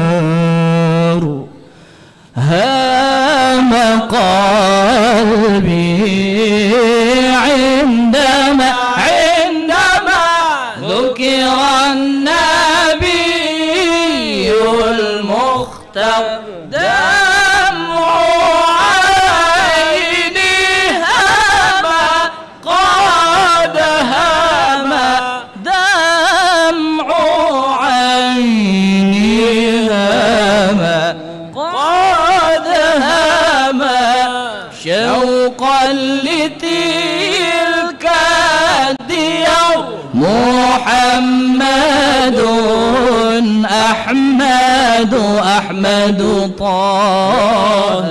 أنوار هام قلبي عندما ذكر النبي المختار دمع عيني هام قد هام دمع عيني هام قد هام شوقا لتلك الديار محمد أحمد طه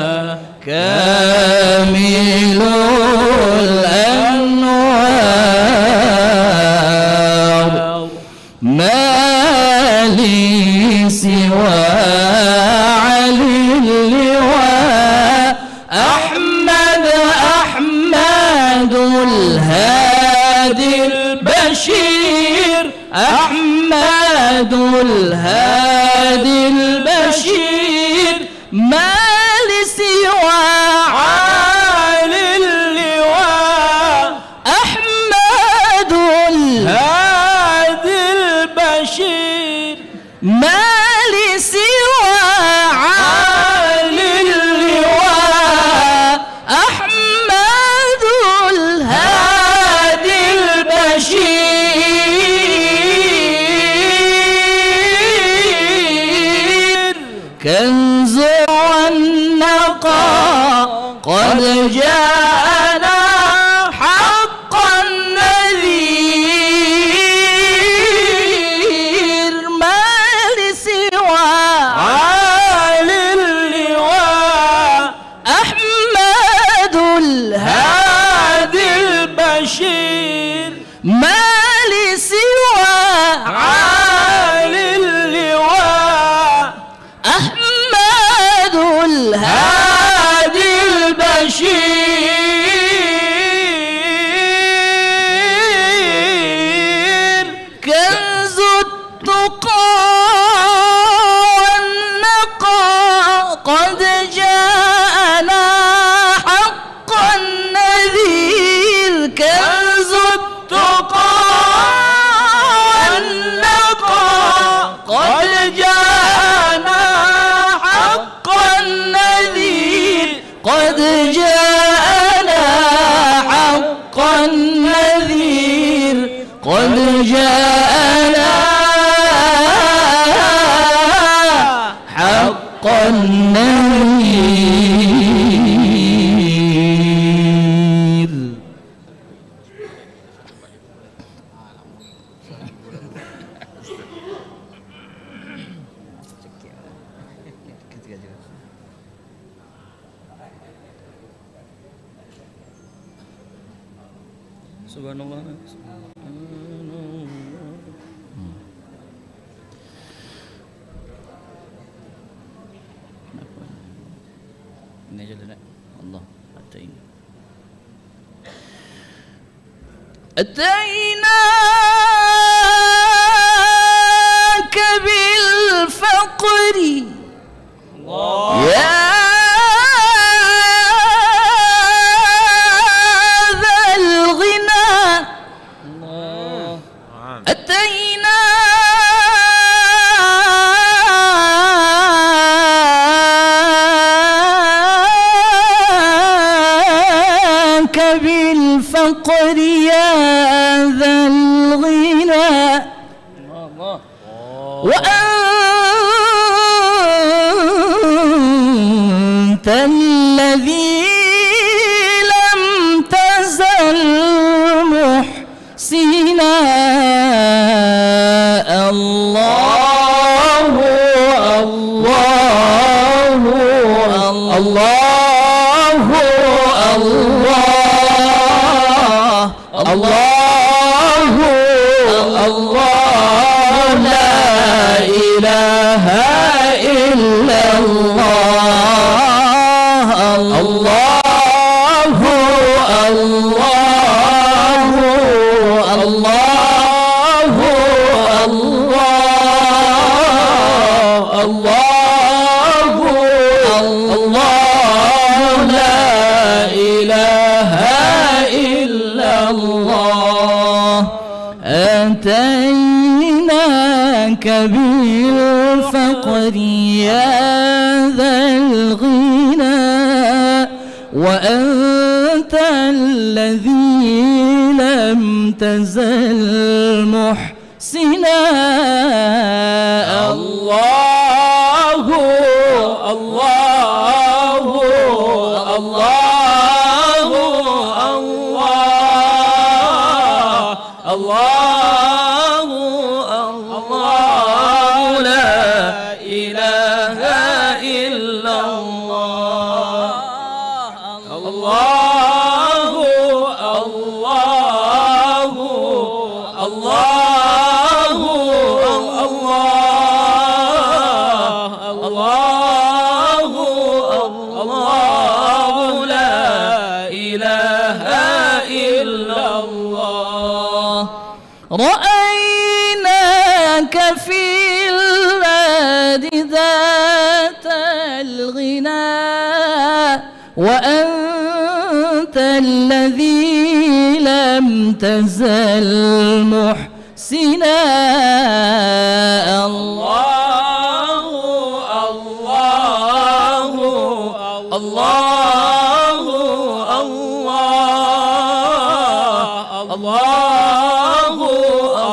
كامل الأنوار ما لي سوى علي اللواء أحمد الهادي البشير أحمد الهادي البشير ما لي سوى علي اللواء أحمد الهادي البشير ما لي سوى علي اللواء أحمد الهادي البشير كنز والنقاء قد جاءنا حقا نذير ما لي سوى علي اللواء أحمد الهادي البشير ما لي سوى علي اللواء أحمد الهادي البشير كنز التقى والنقاء قد جاءنا حقا نذير كنز التقى والنقاء قد جاءنا حقا نذير قد جاءنا حقا نذير قد جاءنا حقا نذير Subhanallah. Ini aja dulu. Allah أتيناك بالفقر يا ذا الغنى أتيناك بالفقر يا ذا الغنى وأنت الذي لم تزل محسنا الله الله الله الله الله الله لا إله إلا الله الله الله بالفقر يا ذا الغنى وأنت الذي لم تزل محسنا الله الله الله الله الله الله لا إله إلا الله الله الله الله الله الله لا إله إلا الله رأيناك في الباد ذات الغنى وأنت الذي لم تزل محسنا الله الله الله الله الله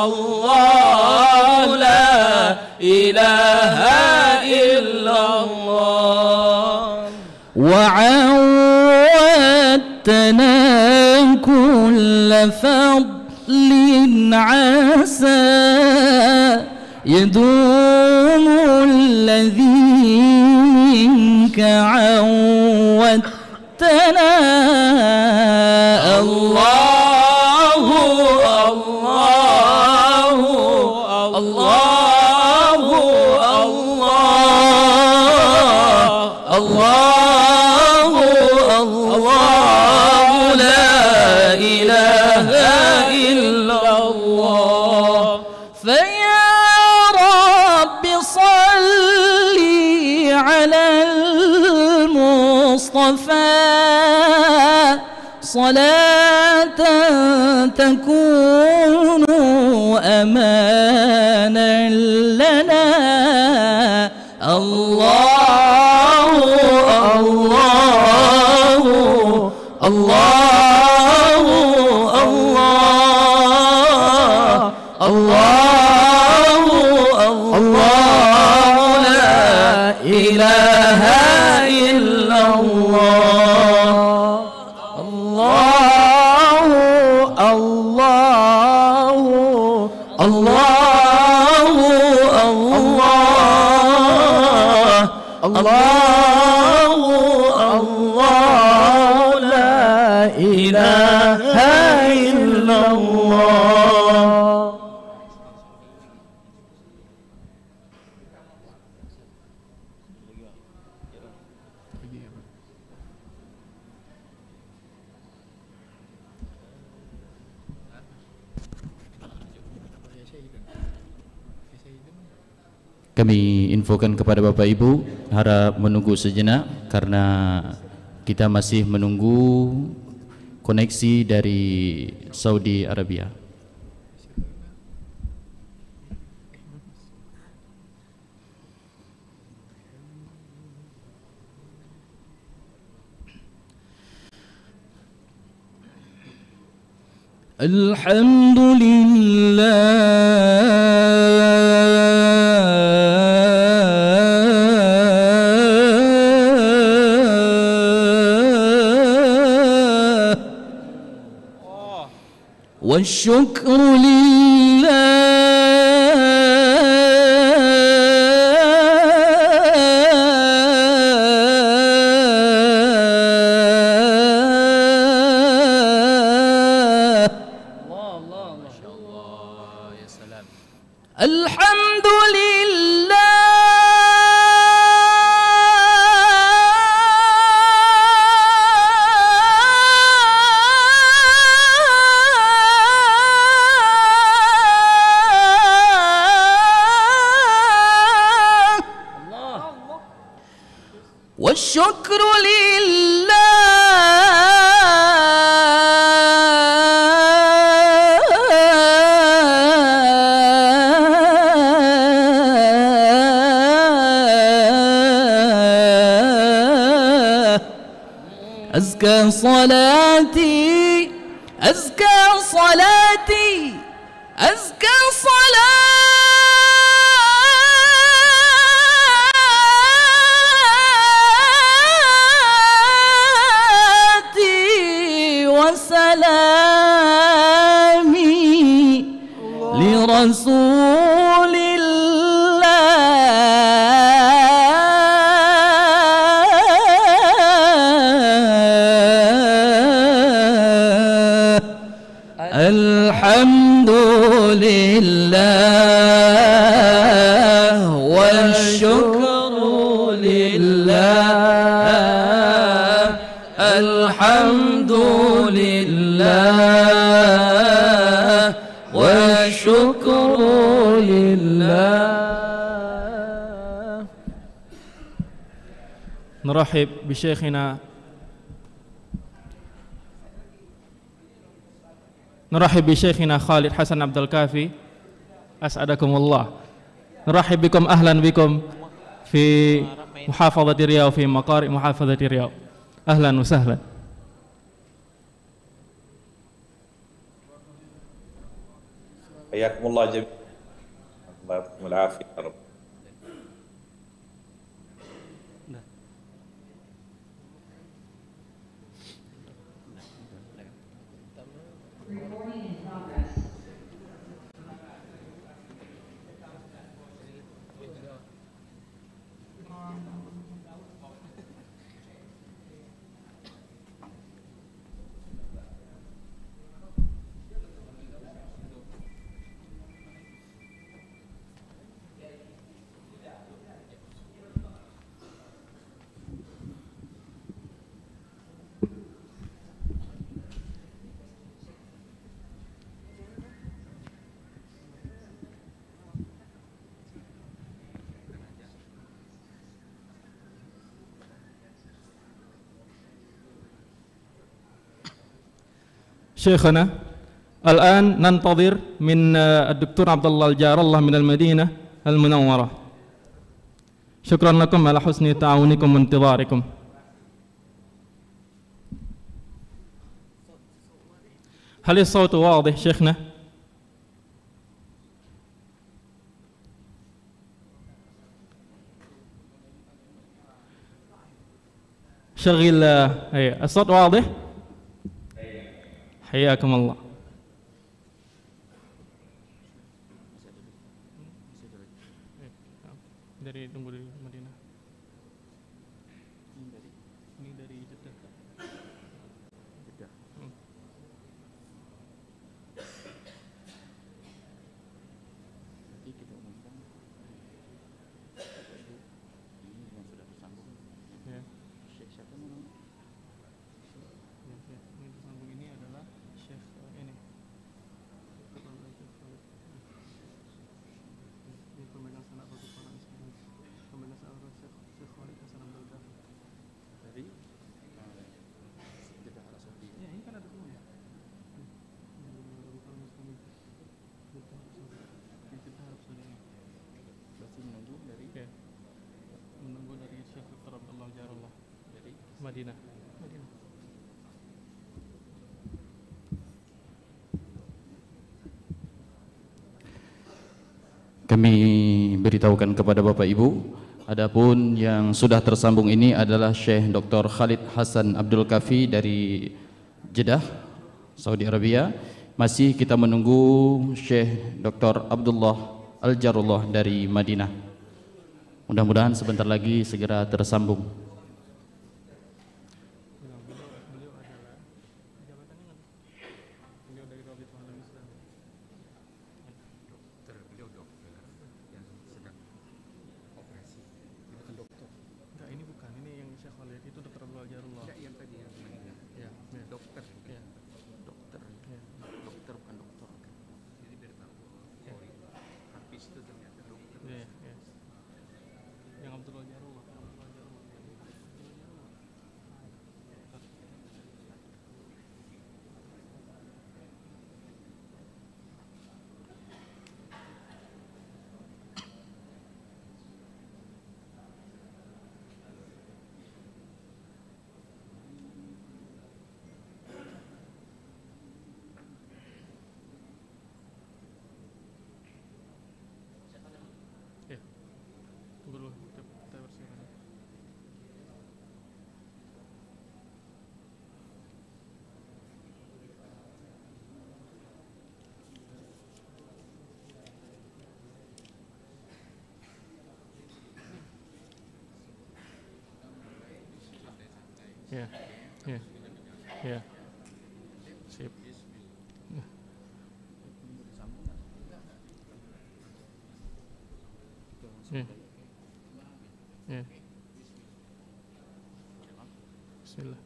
الله لا إله إلا الله وعودتنا كل فضل عسى يدوم الذي منك عودتنا الله الله الله الله الله الله لا إله إلا الله فيا رب صل على المصطفى صلاة تكون أمانا لنا الله الله الله الله الله لا إله إلا الله الله الله الله الله الله لا إله إلا الله Kami infokan kepada Bapak Ibu, harap menunggu sejenak karena kita masih menunggu koneksi dari Saudi Arabia. والشكر لله ما شاء الله يا سلام الحمد لله والشكر لله أزكى صلاتي أزكى صلاتي أزكى صلاتي وسلامي لرسول الله الحمد لله والشكر لله الحمد لله والشكر لله. نرحب بشيخنا خالد حسن عبد الكافي أسعدكم الله. نرحب بكم أهلا بكم في محافظة الرياض في مقر محافظة الرياض. أهلا وسهلا. حياكم الله جميعا. الله يعطيكم العافية يا رب. شيخنا الآن ننتظر من الدكتور عبد الله الجار الله من المدينة المنورة. شكرا لكم على حسن تعاونكم وانتظاركم. هل الصوت واضح شيخنا؟ شغل الصوت واضح؟ حياكم الله. Dari tunggu dari Madinah. Ini dari Jeddah. Jeddah. Nanti kita umumkan ini yang sudah tersambung. Ya. Syekh siapa namanya? Ini tersambung ini adalah Syekh ini. Ini pemegang sanad bagi para Islam. Pemegang sanad Syekh Khalid Hasan Abdul Kafi. Dari Jeddah Arab Saudi. Ya, ini kan ada semuanya. Jeddah Arab Saudi. Berarti menunggu dari Syekh Dr. Abdullah Jarullah dari Madinah. Kami beritahukan kepada Bapak Ibu, adapun yang sudah tersambung ini adalah Syekh Dr. Khalid Hasan Abdul Kafi dari Jeddah, Saudi Arabia. Masih kita menunggu Syekh Dr. Abdullah Al-Jarullah dari Madinah. Mudah-mudahan sebentar lagi segera tersambung. Ya. Ya. Ya. Sip. Ya. Ya. Bismillah.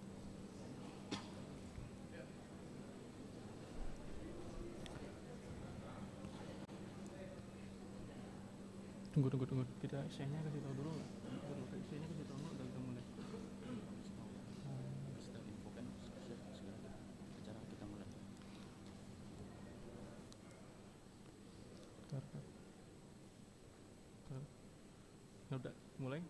Tunggu. Kita isinya kasih tahu dulu. Isinya kasih tahu dulu, kita mulai. Udah, mulai.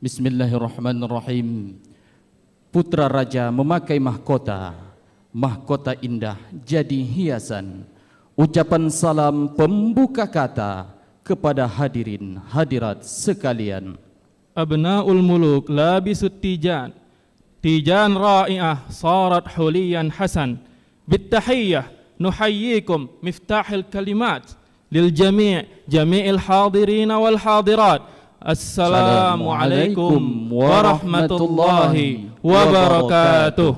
Bismillahirrahmanirrahim. Putra raja memakai mahkota, mahkota indah jadi hiasan. Ucapan salam pembuka kata kepada hadirin hadirat sekalian. Abnaul muluk labisut tijan, tijan ra'i'ah sarat huliyan hasan. Bittahiyyah nuhayyikum miftahil kalimat lil jami'il hadirin wal hadirat. Assalamualaikum warahmatullahi wabarakatuh.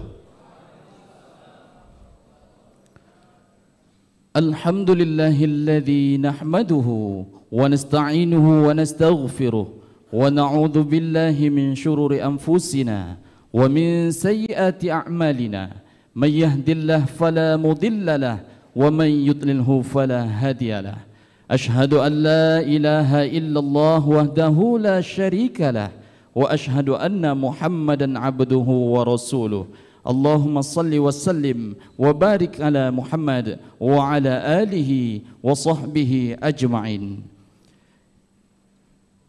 Alhamdulillahilladzi nahmaduhu wa nasta'inuhu wa nastaghfiruh wa na'udzu billahi min syururi anfusina wa min sayyiati a'malina. May yahdihillahu fala mudilla lahu wa may yudlilhu fala hadiya lahu. Ashhadu an la ilaha illallah wahdahu la syarika lah wa ashhadu anna Muhammadan abduhu wa rasuluh. Allahumma salli wa sallim wa barik ala Muhammad wa ala alihi wa sahbihi ajma'in.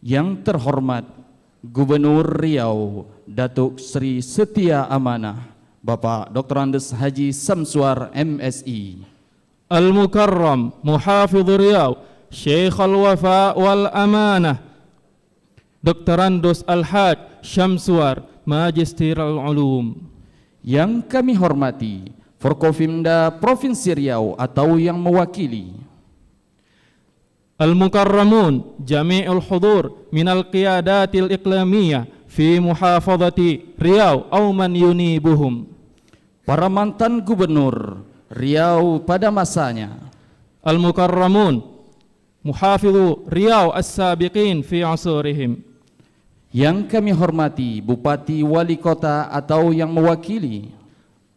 Yang terhormat Gubernur Riau Datuk Seri Setia Amanah Bapak Dr. Andes Haji Samsuar MSI. Al-Mukarram Muhafidh Riau Syekh Al-Wafa wal Amanah Dr. Andes Al-Haj Syamsuar Magister Al-Ulum. Yang kami hormati Forkopimda Provinsi Riau atau yang mewakili. Al-Mukarramun Jami'ul Hudur minal qiyadatil iqlamiyah fi muhafadhati Riau aw man yunibuhum. Para mantan gubernur Riau pada masanya. Al-Mukarramun Muhafidhu Riau as-sabiqin fi asurihim. Yang kami hormati Bupati Wali Kota atau yang mewakili.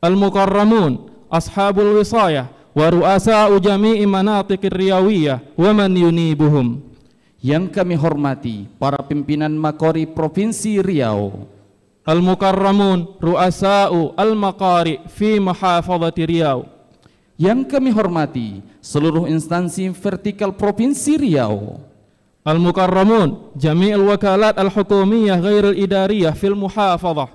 Al-Mukarramun Ashabul Wisayah wa ru'asa'u jami'i manatiqir riyawiyah wa man yunibuhum. Yang kami hormati para pimpinan Makori Provinsi Riau. Al-Mukarramun ru'asa'u al-maqari fi muhafadhati Riau. Yang kami hormati seluruh instansi vertikal Provinsi Riau. Al-Mukarramun jami'il wakalat al-hukumiyah ghairil idariyah fil muhafadhah.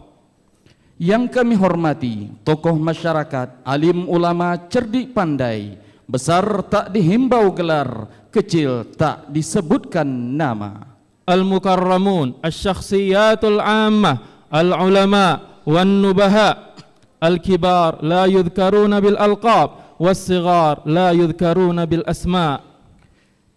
Yang kami hormati tokoh masyarakat, alim ulama cerdik pandai, besar tak dihimbau gelar, kecil tak disebutkan nama. Al-Mukarramun asy-syakhsiyatul 'ammah al-ulama wan nubaha al-kibar la yudhkaruna bil alqab was-sighar la yudhkaruna bil asma'.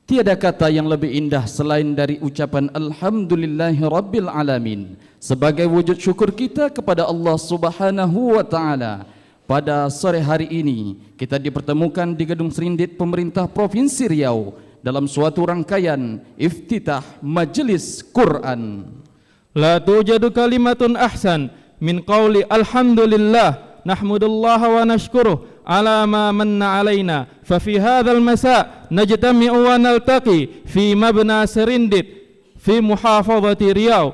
Tiada kata yang lebih indah selain dari ucapan Alhamdulillahi Rabbil Alamin sebagai wujud syukur kita kepada Allah Subhanahu wa Ta'ala. Pada sore hari ini kita dipertemukan di Gedung Serindit Pemerintah Provinsi Riau dalam suatu rangkaian iftitah Majelis Quran. La tujadu kalimatun ahsan min qawli alhamdulillah nahmudullah wa nashkuruh ala ma manna alaina. Fa fi hadzal masa' najtami'u wa naltaqi fi mabna Serindit fi muhafadhati Riau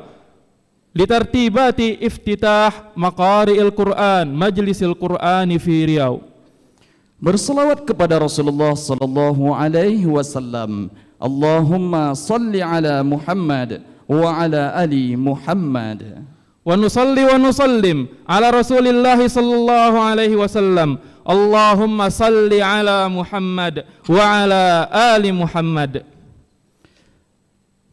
litartibati iftitah maqari'il Quran majlisil Qur'ani fi Riau. Berselawat kepada Rasulullah sallallahu alaihi wasallam. Allahumma salli ala Muhammad wa ala ali Muhammad. Wa nusalli wa nusallim ala Rasulillah sallallahu alaihi wasallam. Allahumma salli ala Muhammad wa ala ali Muhammad.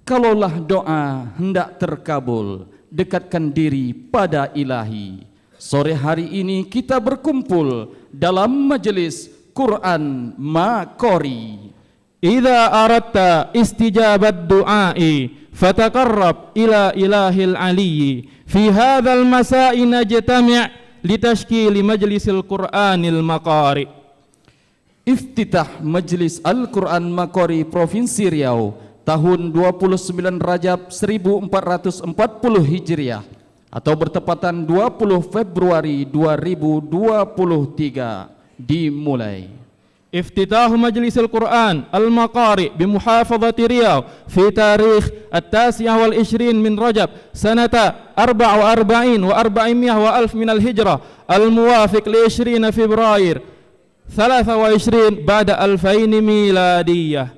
Kalaulah doa hendak terkabul, dekatkan diri pada ilahi. Sore hari ini kita berkumpul dalam majelis Quran Makori. Idza aradta istijabat du'ai fataqarrab ila ilahil aliyyi fi hadzal masa'i najtami' litashkili majlisil Qur'anil Makari. Iftitah Majlis Al-Quran Makori Provinsi Riau tahun 29 Rajab 1440 Hijriah atau bertepatan 20 Februari 2023 dimulai. افتتاح مجلس القرآن المقارئ بمحافظة رياض في تاريخ 29 من رجب سنة 44 و400 وألف من الهجرة الموافق ل20 فبراير 23 بعد 2000 ميلادية.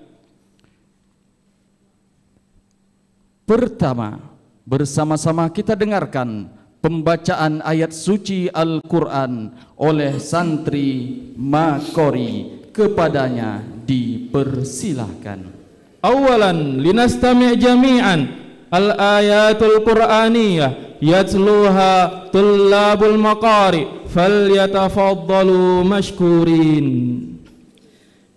Pertama, bersama-sama kita dengarkan pembacaan ayat suci Al-Quran oleh santri Makori. Kepadanya dipersilahkan. Awalan linastami' jami'an al-ayatul Qur'aniyah yatluha tullabul maqari falyatafaddalu mashkurin.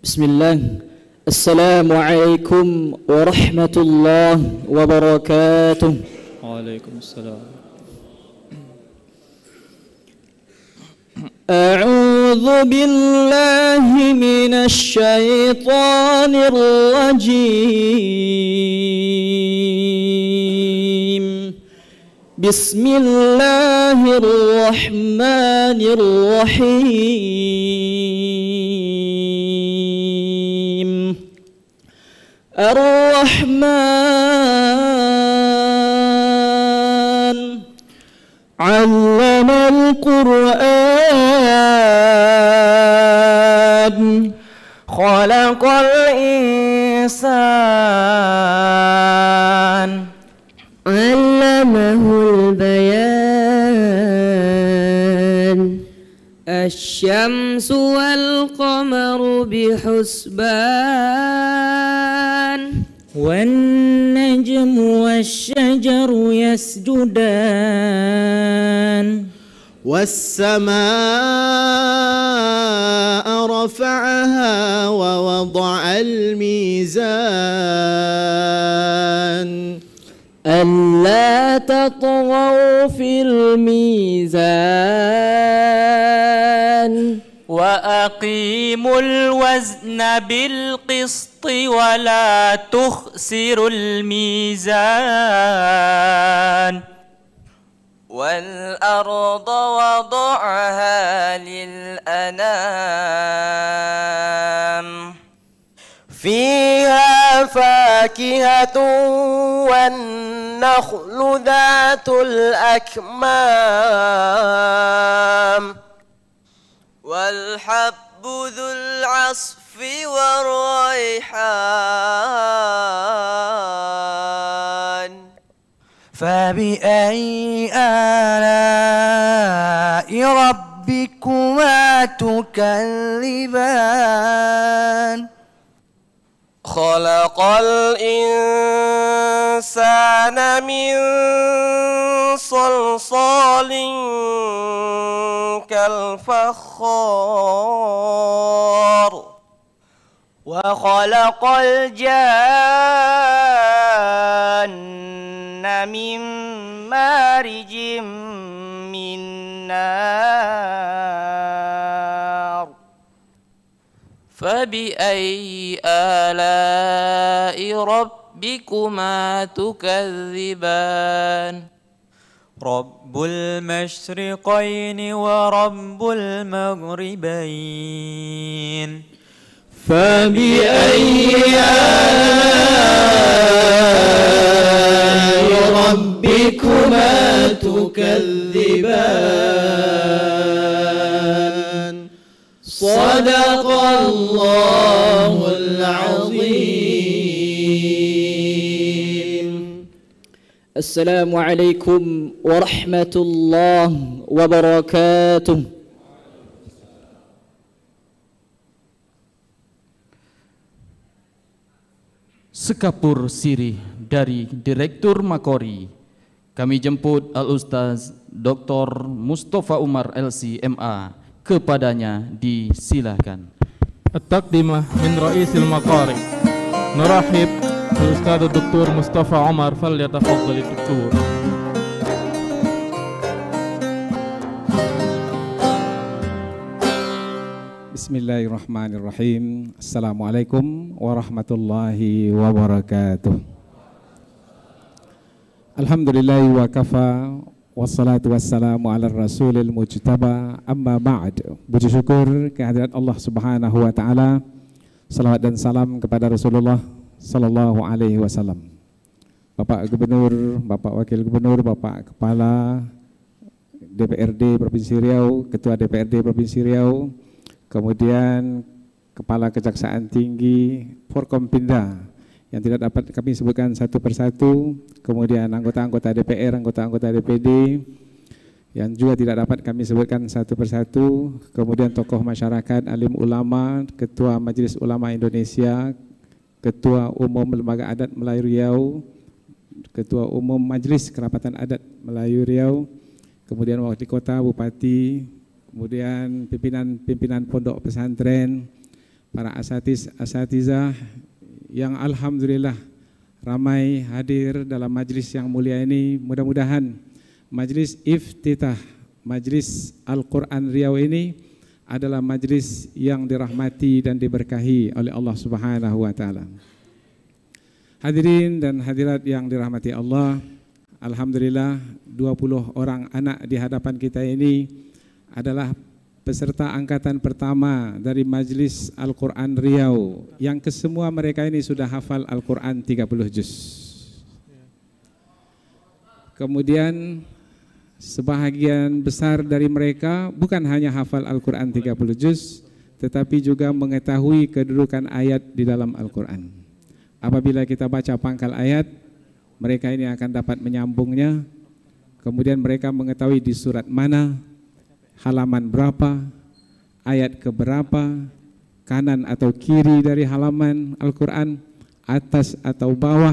Bismillah. Assalamualaikum warahmatullahi wabarakatuh. Waalaikumsalam. أعوذ بالله من الشيطان الرجيم. بسم الله الرحمن الرحيم. الرحمن علم القرآن خلق الإنسان علمه البيان. الشمس والقمر بحسبان والنجم والشجر يسجدان والسماء رفعها ووضع الميزان ألا تطغوا في الميزان وأقيموا الوزن بالقسط ولا تخسروا الميزان والأرض وضعها للأنام فيها فاكهة والنخل ذات الأكمام والحب ذو العصف والريحان فبأي آلاء ربكما تكذبان خلق الإنسان من صلصال كالفخار وخلق الجان من مارج من نار فبأي آلاء ربكما تكذبان رب المشرقين ورب المغربين فبأي آلاء ربكما تكذبان صدق الله العظيم. Assalamualaikum warahmatullahi wabarakatuh. Sekapur sirih dari Direktur Makori, kami jemput Al-Ustaz Dr. Mustafa Umar LC MA. Kepadanya disilakan. At-taqdimah min Ra'isil Maqari. Narahib Al-Ustaz Dr. Mustafa Umar, falyatafaddal ad-Doktor. Bismillahirrahmanirrahim. Assalamualaikum warahmatullahi wabarakatuh. Alhamdulillah wa kafa, wassalatu wassalamu ala rasulil mujtaba, amma ba'd. Puji syukur kehadirat Allah Subhanahu wa taala. Salawat dan salam kepada Rasulullah sallallahu alaihi wasallam. Bapak Gubernur, Bapak Wakil Gubernur, Bapak Kepala DPRD Provinsi Riau, Ketua DPRD Provinsi Riau, kemudian Kepala Kejaksaan Tinggi, Forkompinda yang tidak dapat kami sebutkan satu persatu, kemudian anggota-anggota DPR, anggota-anggota DPD yang juga tidak dapat kami sebutkan satu persatu, kemudian tokoh masyarakat, alim ulama, Ketua Majelis Ulama Indonesia, Ketua Umum Lembaga Adat Melayu Riau, Ketua Umum Majelis Kerapatan Adat Melayu Riau, kemudian Wali Kota, Bupati, kemudian pimpinan pondok pesantren, para asatizah yang alhamdulillah ramai hadir dalam majlis yang mulia ini. Mudah-mudahan majlis iftitah Majlis Al-Quran Riau ini adalah majlis yang dirahmati dan diberkahi oleh Allah Subhanahu wa taala. Hadirin dan hadirat yang dirahmati Allah, alhamdulillah 20 orang anak di hadapan kita ini adalah peserta angkatan pertama dari Majlis Al-Quran Riau yang kesemua mereka ini sudah hafal Al-Quran 30 juz. Kemudian sebahagian besar dari mereka bukan hanya hafal Al-Quran 30 juz, tetapi juga mengetahui kedudukan ayat di dalam Al-Quran. Apabila kita baca pangkal ayat, mereka ini akan dapat menyambungnya. Kemudian mereka mengetahui di surat mana, halaman berapa, ayat keberapa, kanan atau kiri dari halaman Al-Quran, atas atau bawah.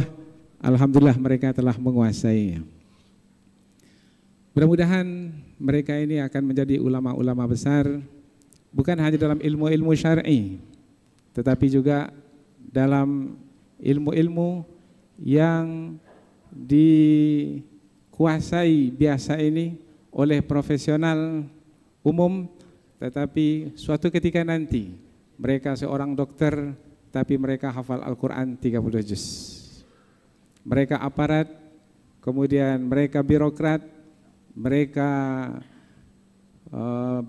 Alhamdulillah mereka telah menguasainya. Mudah-mudahan mereka ini akan menjadi ulama-ulama besar, bukan hanya dalam ilmu-ilmu syar'i, tetapi juga dalam ilmu-ilmu yang dikuasai biasa ini oleh profesional umum, tetapi suatu ketika nanti mereka seorang dokter tapi mereka hafal Al-Quran 30 juz. Mereka aparat, kemudian mereka birokrat, mereka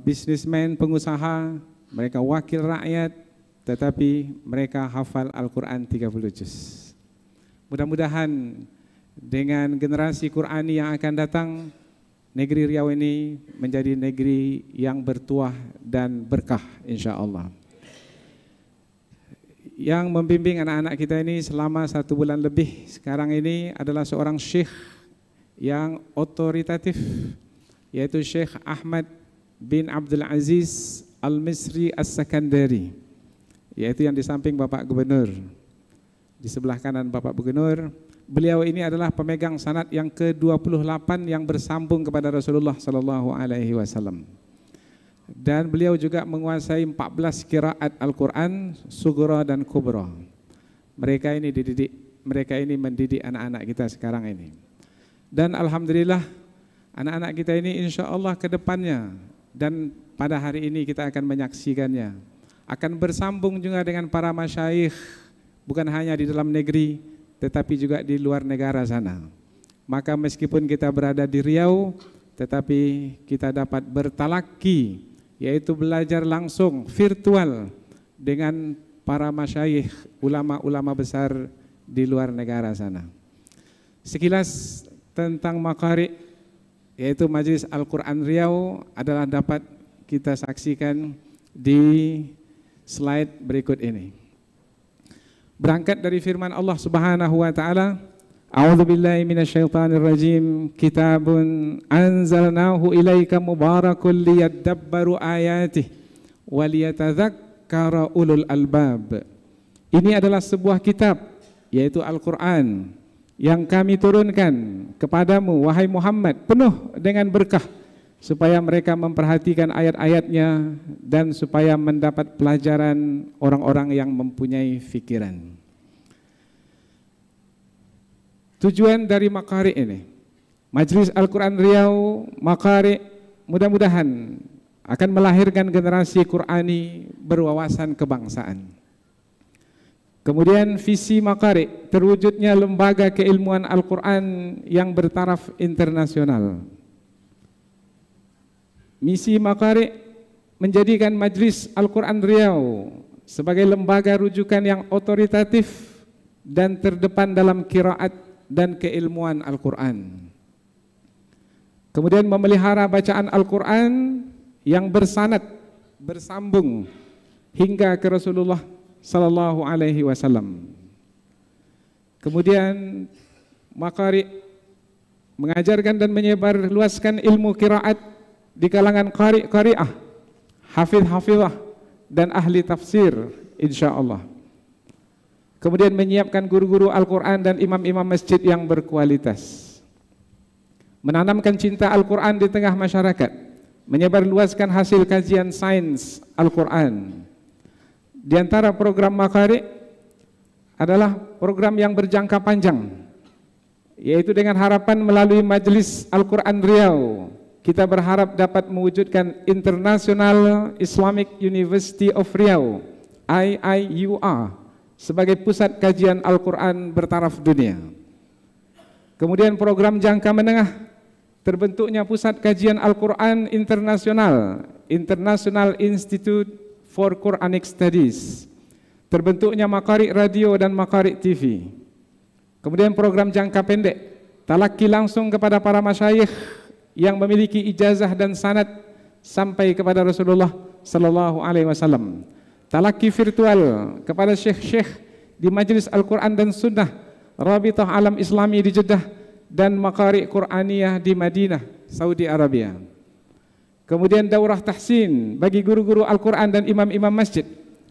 bisnismen, pengusaha, mereka wakil rakyat, tetapi mereka hafal Al-Quran 30 juz. Mudah-mudahan dengan generasi Qurani yang akan datang, negeri Riau ini menjadi negeri yang bertuah dan berkah insya Allah. Yang membimbing anak-anak kita ini selama 1 bulan lebih sekarang ini adalah seorang syekh yang otoritatif, yaitu Syekh Ahmad bin Abdul Aziz Al-Misri As-Sakandari, yaitu yang di samping Bapak Gubernur, di sebelah kanan Bapak Gubernur. Beliau ini adalah pemegang sanad yang ke-28 yang bersambung kepada Rasulullah sallallahu alaihi wasallam. Dan beliau juga menguasai 14 qiraat Al-Quran, Sughra dan Kubra. Mereka ini mendidik anak-anak kita sekarang ini. Dan alhamdulillah anak-anak kita ini insya Allah ke depannya dan pada hari ini kita akan menyaksikannya, akan bersambung juga dengan para masyayikh, bukan hanya di dalam negeri tetapi juga di luar negara sana. Maka meskipun kita berada di Riau, tetapi kita dapat bertalaki, yaitu belajar langsung virtual dengan para masyayikh, ulama-ulama besar di luar negara sana. Sekilas tentang Maqari, yaitu Majlis Al-Quran Riau, adalah dapat kita saksikan di slide berikut ini. Berangkat dari firman Allah Subhanahu wa taala, A'udzubillahi minasyaitonirrajim, kitabun anzalnahu ilaika mubarakun liyadabbaru ayatihi wa liyatadzakkara ulul albab. Ini adalah sebuah kitab, yaitu Al-Quran, yang kami turunkan kepadamu wahai Muhammad penuh dengan berkah, supaya mereka memperhatikan ayat-ayatnya dan supaya mendapat pelajaran orang-orang yang mempunyai fikiran. Tujuan dari Maqari ini, Majelis Al-Quran Riau Maqari mudah-mudahan akan melahirkan generasi Qurani berwawasan kebangsaan. Kemudian visi Maqari terwujudnya lembaga keilmuan Al-Quran yang bertaraf internasional. Misi Maqari menjadikan Majelis Al-Quran Riau sebagai lembaga rujukan yang otoritatif dan terdepan dalam qiraat dan keilmuan Al-Quran. Kemudian memelihara bacaan Al-Quran yang bersanad, bersambung hingga ke Rasulullah Sallallahu Alaihi Wasallam. Kemudian Maqari mengajarkan dan menyebar luaskan ilmu qiraat di kalangan qari-qari'ah, hafidh-hafidhah dan ahli tafsir insyaallah. Kemudian menyiapkan guru-guru Al-Quran dan imam-imam masjid yang berkualitas. Menanamkan cinta Al-Quran di tengah masyarakat, menyebar luaskan hasil kajian sains Al-Quran. Di antara program Maqari adalah program yang berjangka panjang, yaitu dengan harapan melalui Majelis Al-Quran Riau kita berharap dapat mewujudkan International Islamic University of Riau IIUR sebagai pusat kajian Al-Quran bertaraf dunia. Kemudian program jangka menengah, terbentuknya pusat kajian Al-Quran internasional, International Institute for Quranic Studies, terbentuknya Maqari Radio dan Maqari TV. Kemudian program jangka pendek, talaki langsung kepada para masyayikh yang memiliki ijazah dan sanad sampai kepada Rasulullah Sallallahu Alaihi Wasallam. Talaki virtual kepada syekh-syekh di Majelis Al-Quran dan Sunnah, Rabitah Alam Islami di Jeddah dan Maqari Quraniyah di Madinah, Saudi Arabia. Kemudian daurah tahsin bagi guru-guru Al-Quran dan imam-imam masjid,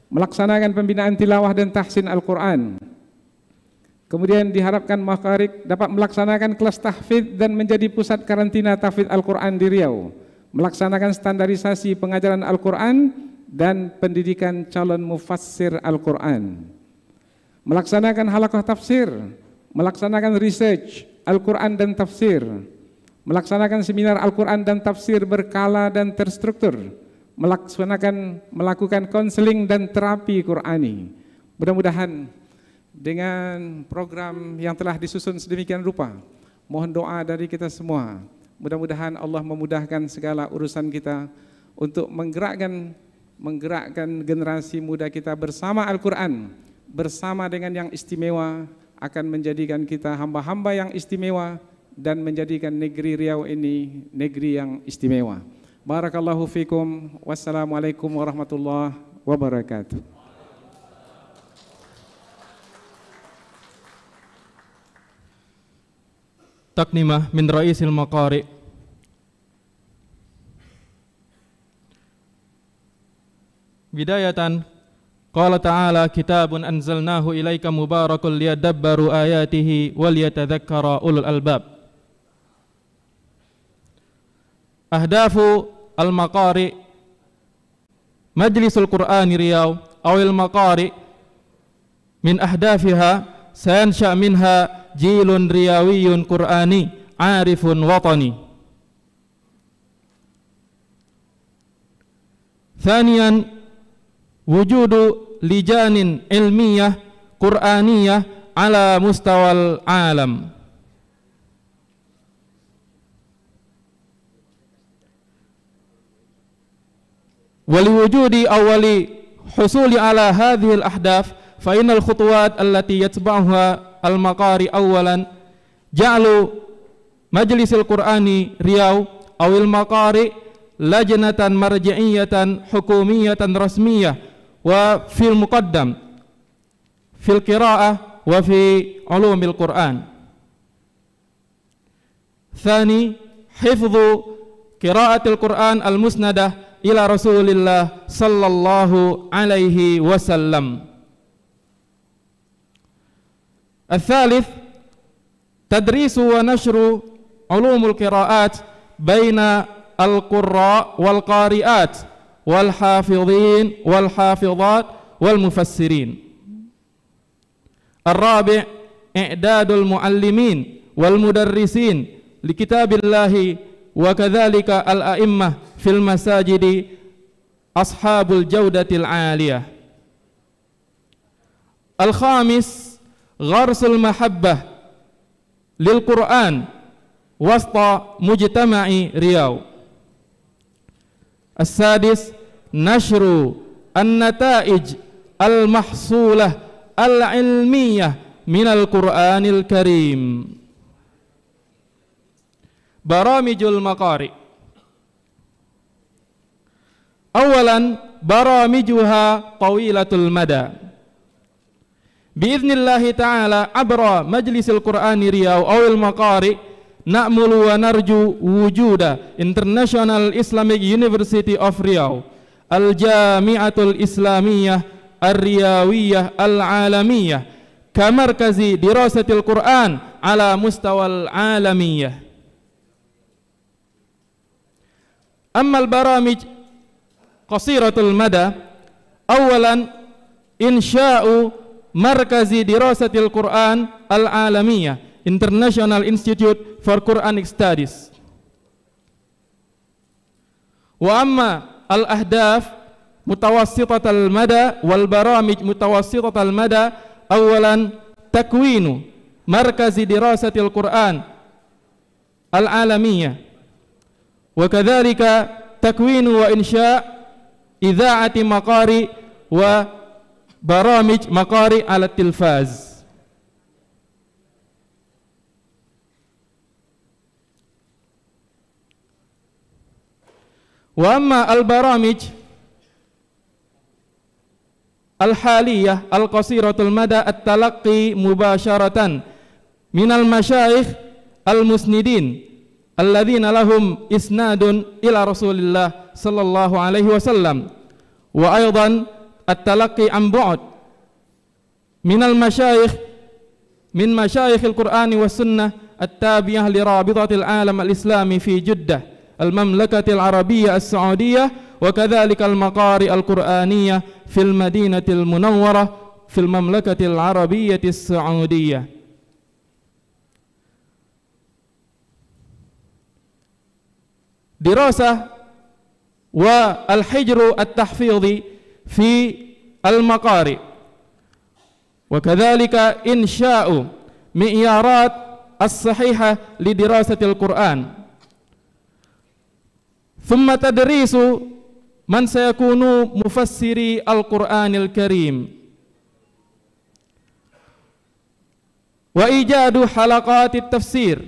melaksanakan pembinaan tilawah dan tahsin Al-Quran. Kemudian diharapkan Maqari dapat melaksanakan kelas tahfidz dan menjadi pusat karantina tahfidz Al-Quran di Riau, melaksanakan standarisasi pengajaran Al-Quran dan pendidikan calon mufassir Al-Quran, melaksanakan halaqah tafsir, melaksanakan research Al-Quran dan tafsir, melaksanakan seminar Al-Quran dan tafsir berkala dan terstruktur, melakukan konseling dan terapi Qurani. Mudah-mudahan dengan program yang telah disusun sedemikian rupa, mohon doa dari kita semua, mudah-mudahan Allah memudahkan segala urusan kita untuk menggerakkan generasi muda kita bersama Al-Quran, bersama dengan yang istimewa, akan menjadikan kita hamba-hamba yang istimewa dan menjadikan negeri Riau ini negeri yang istimewa. Barakallahu fikum. Wassalamualaikum warahmatullahi wabarakatuh. Taknimah min Raisil Maqari. Bidayatan, qala ta'ala kitabun anzalnahu ilaika mubarakun liyadabbaru ayatihi waliyatadzakkara ulul albab. Ahdafu al-Maqari Majlisul Qur'ani Riau awil Maqari min ahdafiha sayansha minha jilun riyawiyun Qur'ani arifun watani. Thaniyan wujudu lijanin ilmiyah Qur'aniyah ala mustawal alam. ولوجود أول حصول على هذه الأحداث فإن الخطوات التي يتبعها المقارئ أولا جعل مجلس القرآن رياو أو المقارئ لجنة مرجعية حكومية رسمية وفي المقدم في القراءة وفي علوم القرآن. ثاني حفظ قراءة القرآن المسندة ila Rasulillah sallallahu alaihi wasallam. Al-thalith تدريس ونشر علوم القراءات بين القراء والقارئات والحافظين والحافظات والمفسرين. الرابع إعداد المعلمين والمدرسين لكتاب الله وكذلك الأئمة في المساجد أصحاب الجودة العالية. الخامس غرس المحبة للقرآن وسط مجتمع رياض. السادس نشر النتائج المحصولة العلمية من القرآن الكريم. برامج المقارئ. أولا برامجها طويلة المدى بإذن الله تعالى عبر مجلس القرآن رياض أو المقارئ نأمل ونرجو وجود International Islamic University of Riau الجامعة الإسلامية الرياوية العالمية كمركز دراسة القرآن على مستوى العالمية. أما البرامج قصيرة المدى أولا إنشاء مركز دراسة القرآن العالمية International Institute for Quranic Studies. وأما الأهداف متوسطة المدى والبرامج متوسطة المدى أولا تكوين مركز دراسة القرآن العالمية وكذلك تكوين وإنشاء إذاعة مقارئ وبرامج مقارئ على التلفاز. وأما البرامج الحالية القصيرة المدى التلقي مباشرة من المشايخ المسندين الذين لهم إسناد إلى رسول الله صلى الله عليه وسلم، وأيضا التلقي عن بعد من المشايخ من مشايخ القرآن والسنة التابعة لرابطة العالم الإسلامي في جدة المملكة العربية السعودية، وكذلك المقارئ القرآنية في المدينة المنورة في المملكة العربية السعودية. دراسة والحجر التحفيظي في المقارئ، وكذلك إنشاء معيارات الصحيحة لدراسة القرآن، ثم تدريس من سيكون مفسري القرآن الكريم، وإيجاد حلقات التفسير،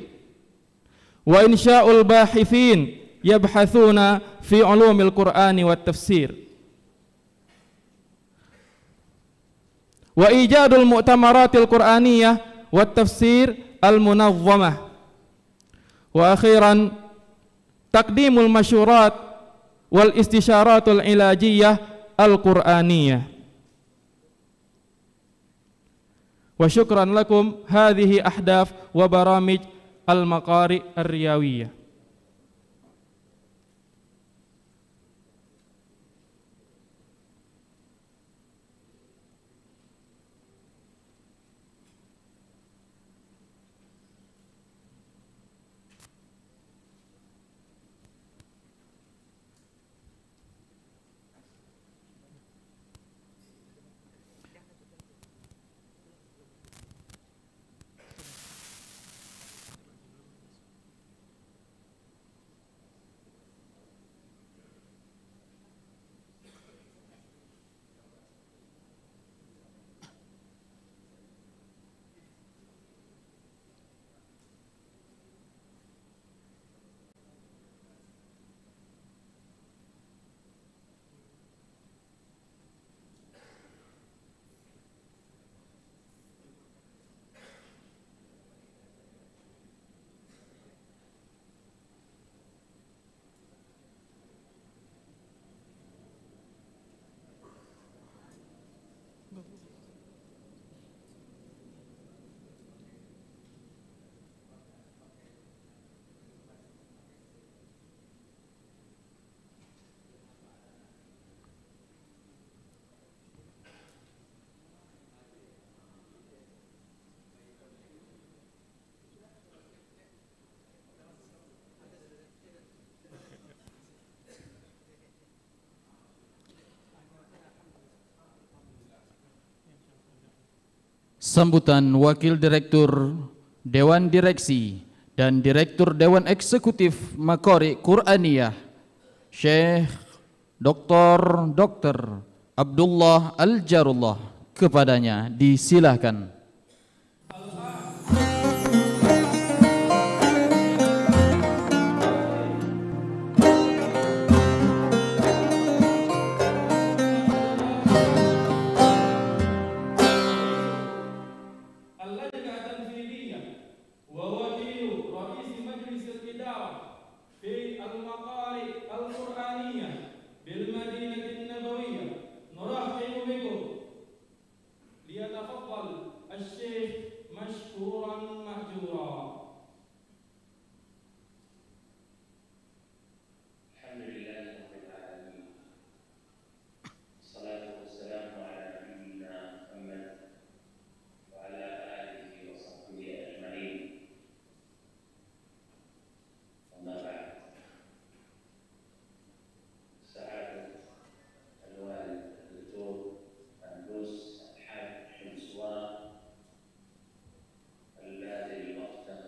وإنشاء الباحثين يبحثون في علوم القرآن والتفسير، وإيجاد المؤتمرات القرآنية والتفسير المنظمة، وأخيرا تقديم المشورات والاستشارات العلاجية القرآنية. وشكرا لكم. هذه أهداف وبرامج المقارئ الرياوية. sambutan Wakil Direktur Dewan Direksi dan Direktur Dewan Eksekutif Makori Quraniyah Syekh Dr. Abdullah Al-Jarullah, kepadanya disilahkan. الباذل وقته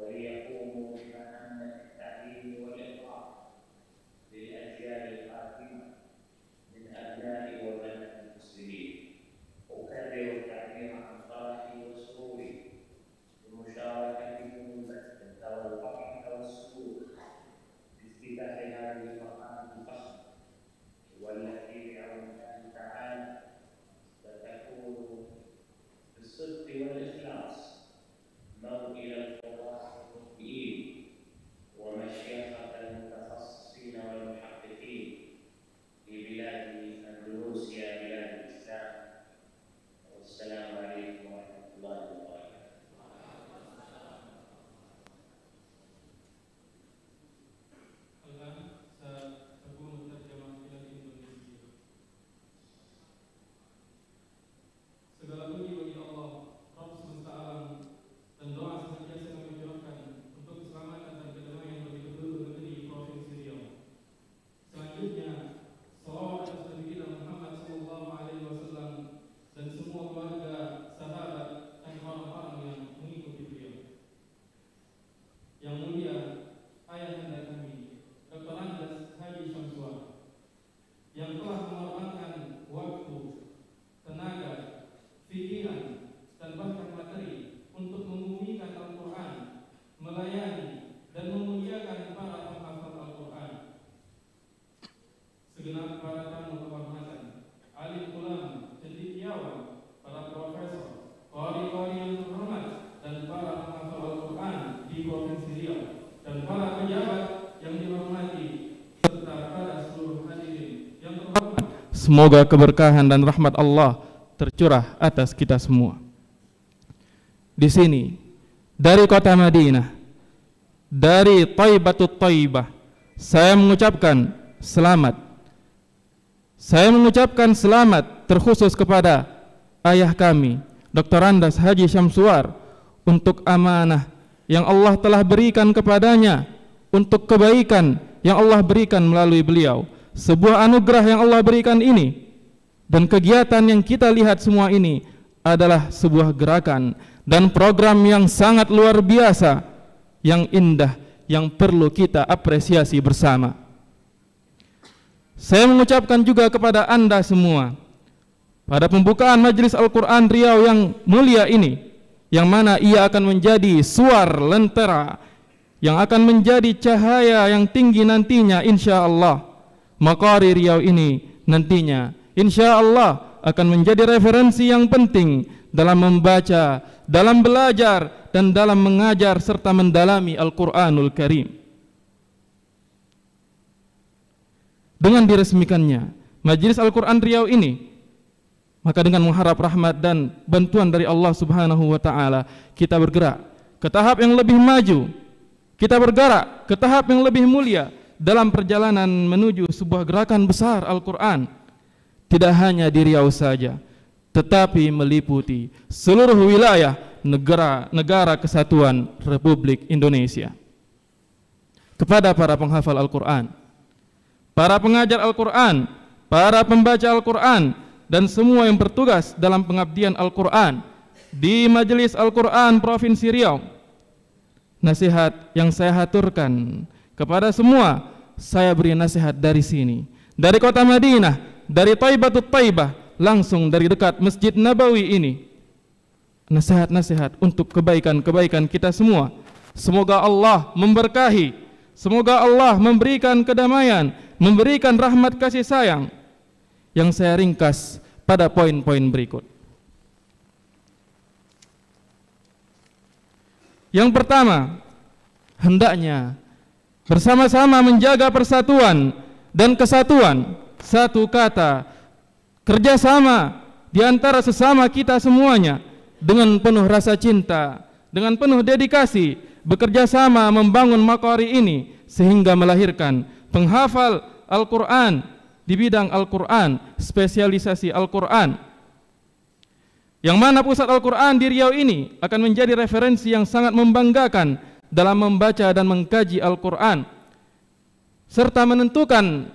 وليقوموا بمهمة التعليم والإقرار للأجيال القادمة من أبناء وبنات المسلمين. أكرر التعبير عن فرحي وسروري بمشاركتكم البتة والفرح والسرور بافتتاح هذه المقام الفخم، والتي بعون الله تعالى ستكون بالصدق والإخلاص موئل القراء المخبئين ومشيخة المتخصصين والمحققين في بلاد أندلسيا بلاد الإسلام. والسلام عليكم ورحمة الله وبركاته. Segala puji bagi Allah, Rabb semesta alam, dan doa senantiasa kami curahkan untuk keselamatan dan kedamaian bagi penduduk negeri Provinsi Riau. Selanjutnya, salawat atas Nabi kita Muhammad sallallahu alaihi wasallam dan semua keluarga, sahabat, dan orang-orang yang mengikuti beliau. Yang mulia ayahanda kami, Dr. Andas Haji Syamsuar, yang telah mengorbankan waktu, tenaga, pikiran, dan bahkan materi untuk membumikan Al-Quran, melayani dan memuliakan para penghafal Al-Quran. Segenap para tamu kehormatan, alim ulama, cendekiawan, para profesor, qari-qari yang terhormat, dan para penghafal Al-Quran di Provinsi Riau, dan para pejabat yang dihormati, serta para seluruh hadirin yang terhormat. Semoga keberkahan dan rahmat Allah tercurah atas kita semua. Di sini, dari kota Madinah, dari Thaibatut Thaibah, saya mengucapkan selamat. Saya mengucapkan selamat terkhusus kepada ayah kami, Dr. Andas Haji Syamsuar, untuk amanah yang Allah telah berikan kepadanya, untuk kebaikan yang Allah berikan melalui beliau. Sebuah anugerah yang Allah berikan ini, dan kegiatan yang kita lihat semua ini adalah sebuah gerakan dan program yang sangat luar biasa, yang indah, yang perlu kita apresiasi bersama. Saya mengucapkan juga kepada Anda semua, pada pembukaan Majelis Al-Quran Riau yang mulia ini, yang mana ia akan menjadi suar lentera, yang akan menjadi cahaya yang tinggi nantinya, insya Allah. Maqari Riau ini nantinya insya Allah akan menjadi referensi yang penting dalam membaca, dalam belajar, dan dalam mengajar serta mendalami Al-Quranul Karim. Dengan diresmikannya Majelis Al-Quran Riau ini, maka dengan mengharap rahmat dan bantuan dari Allah Subhanahu wa Ta'ala, kita bergerak ke tahap yang lebih maju, kita bergerak ke tahap yang lebih mulia dalam perjalanan menuju sebuah gerakan besar Al-Quran. Tidak hanya di Riau saja, tetapi meliputi seluruh wilayah negara kesatuan Republik Indonesia. Kepada para penghafal Al-Quran, para pengajar Al-Quran, para pembaca Al-Quran, dan semua yang bertugas dalam pengabdian Al-Quran di Majelis Al-Quran Provinsi Riau, nasihat yang saya haturkan kepada semua, saya beri nasihat dari sini, dari kota Madinah, dari Thaibatut Thaibah, langsung dari dekat Masjid Nabawi ini. Nasihat-nasihat untuk kebaikan-kebaikan kita semua. Semoga Allah memberkahi, semoga Allah memberikan kedamaian, memberikan rahmat kasih sayang, yang saya ringkas pada poin-poin berikut. Yang pertama, hendaknya bersama-sama menjaga persatuan dan kesatuan. Satu kata, kerjasama di antara sesama kita semuanya dengan penuh rasa cinta, dengan penuh dedikasi, bekerja sama membangun Maqari ini sehingga melahirkan penghafal Al-Quran di bidang Al-Quran, spesialisasi Al-Quran, yang mana pusat Al-Quran di Riau ini akan menjadi referensi yang sangat membanggakan dalam membaca dan mengkaji Al-Quran, serta menentukan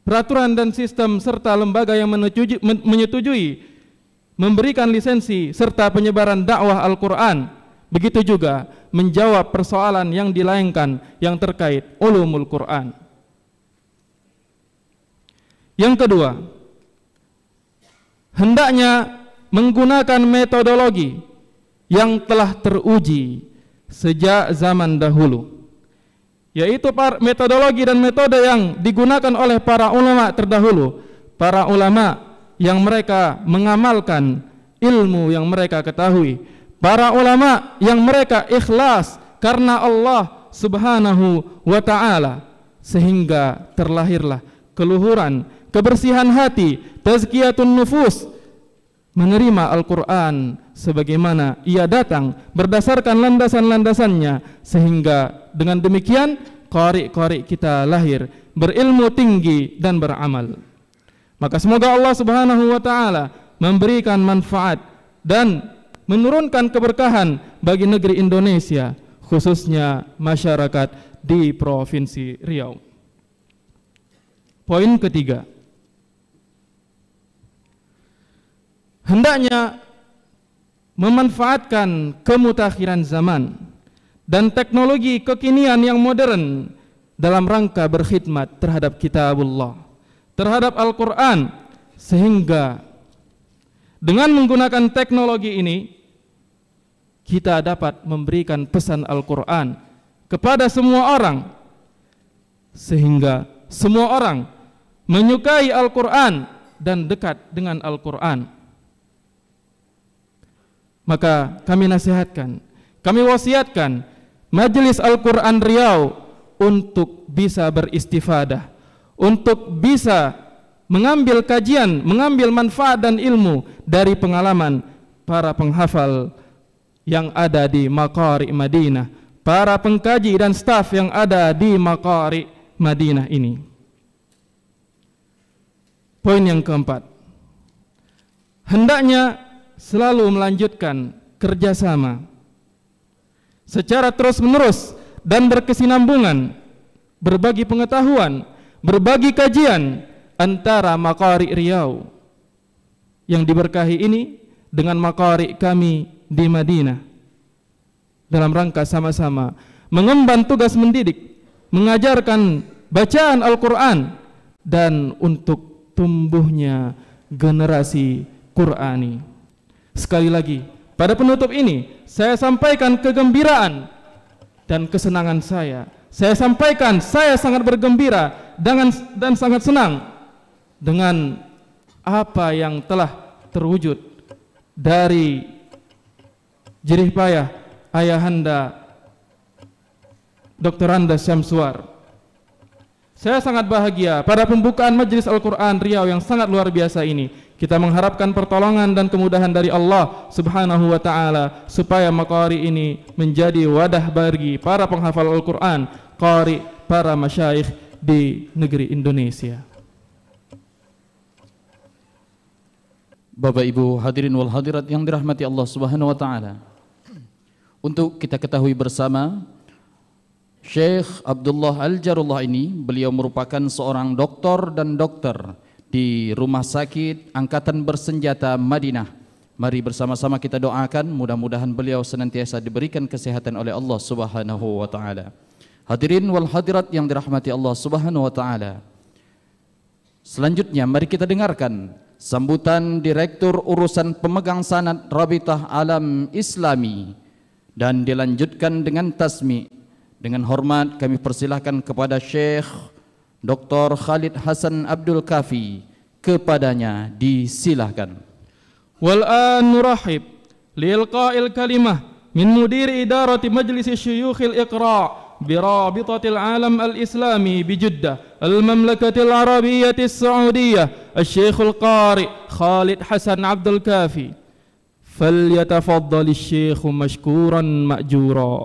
peraturan dan sistem serta lembaga yang menyetujui memberikan lisensi serta penyebaran dakwah Al-Quran Begitu juga menjawab persoalan yang dilayangkan yang terkait ulumul Quran. Yang kedua, hendaknya menggunakan metodologi yang telah teruji sejak zaman dahulu, yaitu metodologi dan metode yang digunakan oleh para ulama terdahulu, para ulama yang mereka mengamalkan ilmu yang mereka ketahui, para ulama yang mereka ikhlas karena Allah Subhanahu wa ta'ala, sehingga terlahirlah keluhuran, kebersihan hati, tazkiyatun nufus, menerima Al-Quran sebagaimana ia datang berdasarkan landasan-landasannya, sehingga dengan demikian qari-qari kita lahir berilmu tinggi dan beramal. Maka semoga Allah Subhanahu wa ta'ala memberikan manfaat dan menurunkan keberkahan bagi negeri Indonesia, khususnya masyarakat di Provinsi Riau. Poin ketiga, hendaknya memanfaatkan kemutakhiran zaman dan teknologi kekinian yang modern dalam rangka berkhidmat terhadap kitabullah, terhadap Al-Quran, sehingga dengan menggunakan teknologi ini kita dapat memberikan pesan Al-Quran kepada semua orang, sehingga semua orang menyukai Al-Quran dan dekat dengan Al-Quran. Maka kami nasihatkan, kami wasiatkan Majelis Al-Quran Riau untuk bisa beristifadah, untuk bisa mengambil kajian, mengambil manfaat dan ilmu dari pengalaman para penghafal yang ada di Maqari Madinah, para pengkaji dan staf yang ada di Maqari Madinah ini. Poin yang keempat, hendaknya selalu melanjutkan kerjasama secara terus-menerus dan berkesinambungan, berbagi pengetahuan, berbagi kajian antara Maqari Riau yang diberkahi ini dengan Maqari kami di Madinah, dalam rangka sama-sama mengemban tugas mendidik, mengajarkan bacaan Al-Quran, dan untuk tumbuhnya generasi Qurani. Sekali lagi, pada penutup ini saya sampaikan kegembiraan dan kesenangan saya. Saya sampaikan saya sangat bergembira dan sangat senang dengan apa yang telah terwujud dari jerih payah ayahanda Dr. Andes Syamsuar. Saya sangat bahagia pada pembukaan Majelis Al-Quran Riau yang sangat luar biasa ini. Kita mengharapkan pertolongan dan kemudahan dari Allah Subhanahu wa ta'ala, supaya Maqari ini menjadi wadah bagi para penghafal Al-Quran, qari, para masyayikh di negeri Indonesia. Bapak Ibu hadirin wal hadirat yang dirahmati Allah Subhanahu wa ta'ala, untuk kita ketahui bersama, Syekh Abdullah Al-Jarullah ini, beliau merupakan seorang doktor dan dokter di Rumah Sakit Angkatan Bersenjata Madinah. Mari bersama-sama kita doakan, mudah-mudahan beliau senantiasa diberikan kesehatan oleh Allah Subhanahu wa ta'ala. Hadirin wal hadirat yang dirahmati Allah Subhanahu wa ta'ala, selanjutnya mari kita dengarkan sambutan Direktur Urusan Pemegang Sanad Rabitah Alam Islami, dan dilanjutkan dengan tasmi. Dengan hormat kami persilahkan kepada Syekh Dr. Khalid Hasan Abdul Kafi, kepadanya disilahkan. Wal an nurahib liilqa'il kalimah min mudir idarati Majlis Syuyukhil Iqra' برابطة العالم الإسلامي بجدة المملكة العربية السعودية الشيخ القارئ خالد حسن عبد الكافي، فليتفضل الشيخ مشكورا مأجورا.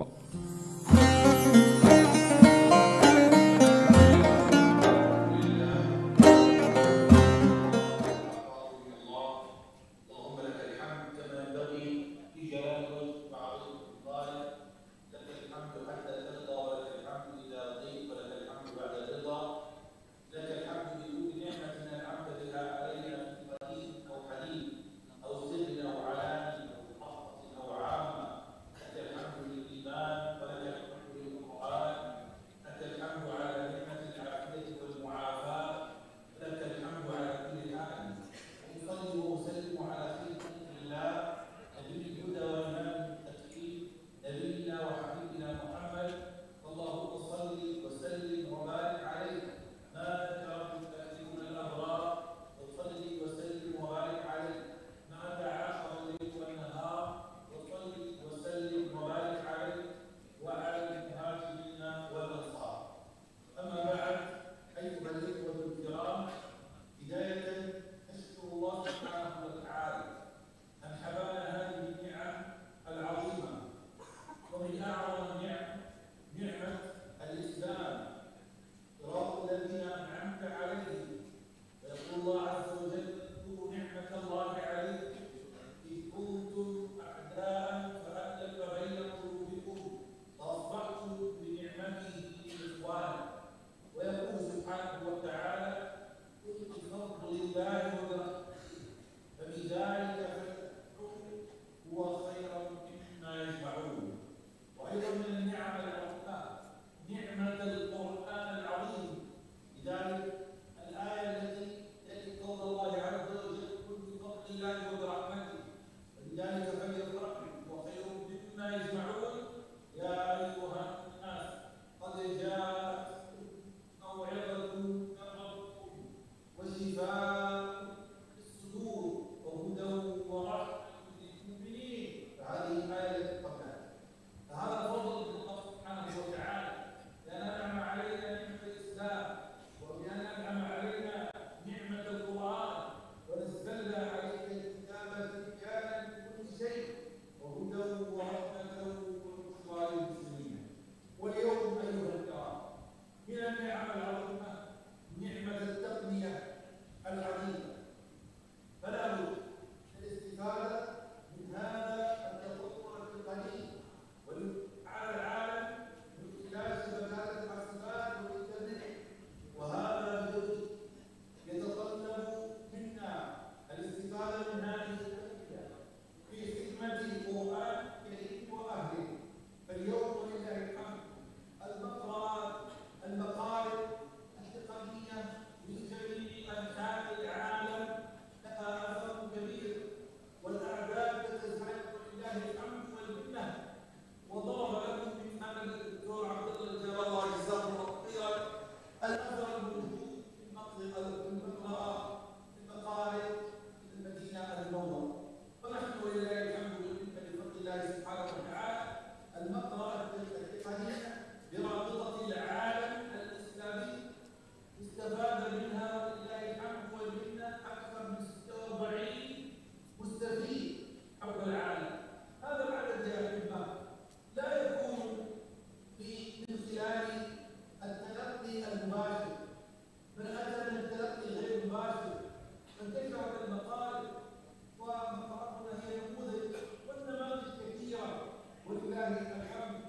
الحمد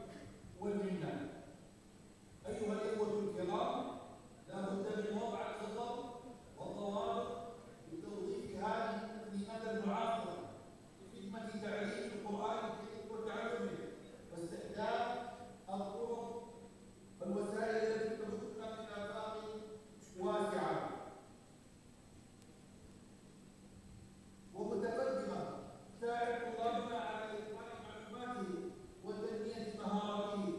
والمنة. أيها الإخوة الكرام، لا بد من وضع الخطط والضوابط لتوظيف هذه التقنيات المعاصرة لخدمة تعليم القرآن الكريم وتعلمه واستخدام الطرق والوسائل التي تمدنا من آفاق واسعة ومتقدمة تساعد طلابنا على إتقان معلوماته وتنمية مهاراته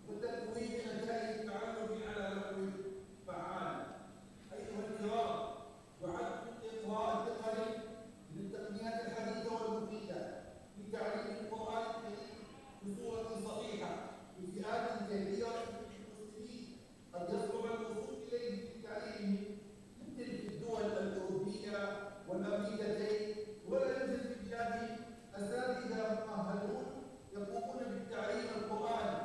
وتكوين نتائج التعلم على نحو فعال. أيها الكرام، يعد الإقراء التقني من التقنيات الحديثة والمفيدة في تعليم القرآن الكريم بصورة صحيحة لفئات كثيرة من المسلمين قد يصعب الوصول إليه في تعليمهم، مثل في الدول الأوروبية والأمريكتين، ولا يوجد في بلادهم أساتذة مؤهلون يقومون بالتعليم القرآني،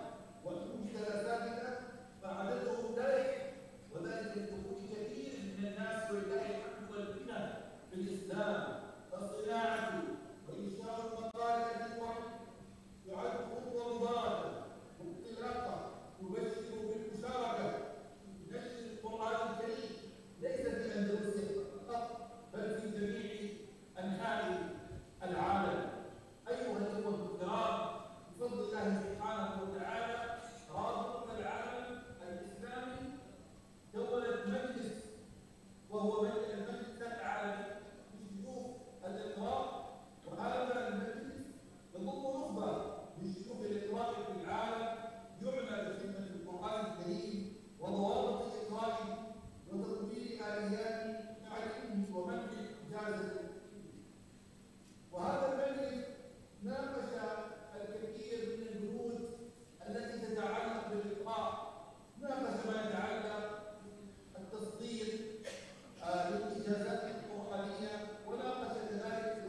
وإن وجد الأساتذة فعددهم لا يكفي، وذلك لدخول كثير من الناس ولله الحمد والمنة في الإسلام. فالصناعة وإنشاء المقالة الواحد يعد خطوة مباركة وانطلاقة تبشر بالمشاركة في نشر القرآن الكريم ليس في أندلسيا فقط بل في جميع أنحاء العالم. أيها الإخوة الكرام، بفضل الله سبحانه وتعالى رابطة العالم الإسلامي دولة مجلس، وهو المجلس العالمي لشيوخ الإقراء، وهذا المجلس يضم نخبة من شيوخ الإقراء في العالم يعنى بخدمة القرآن الكريم وضوابط إقرائه وتطوير آليات تعليمه ومنع إجازة. وهذا المجلس ناقش الكثير من البنود التي تتعلق بالإقراء، ناقش ما يتعلق بالتصدير للإجازات القرآنية، وناقش كذلك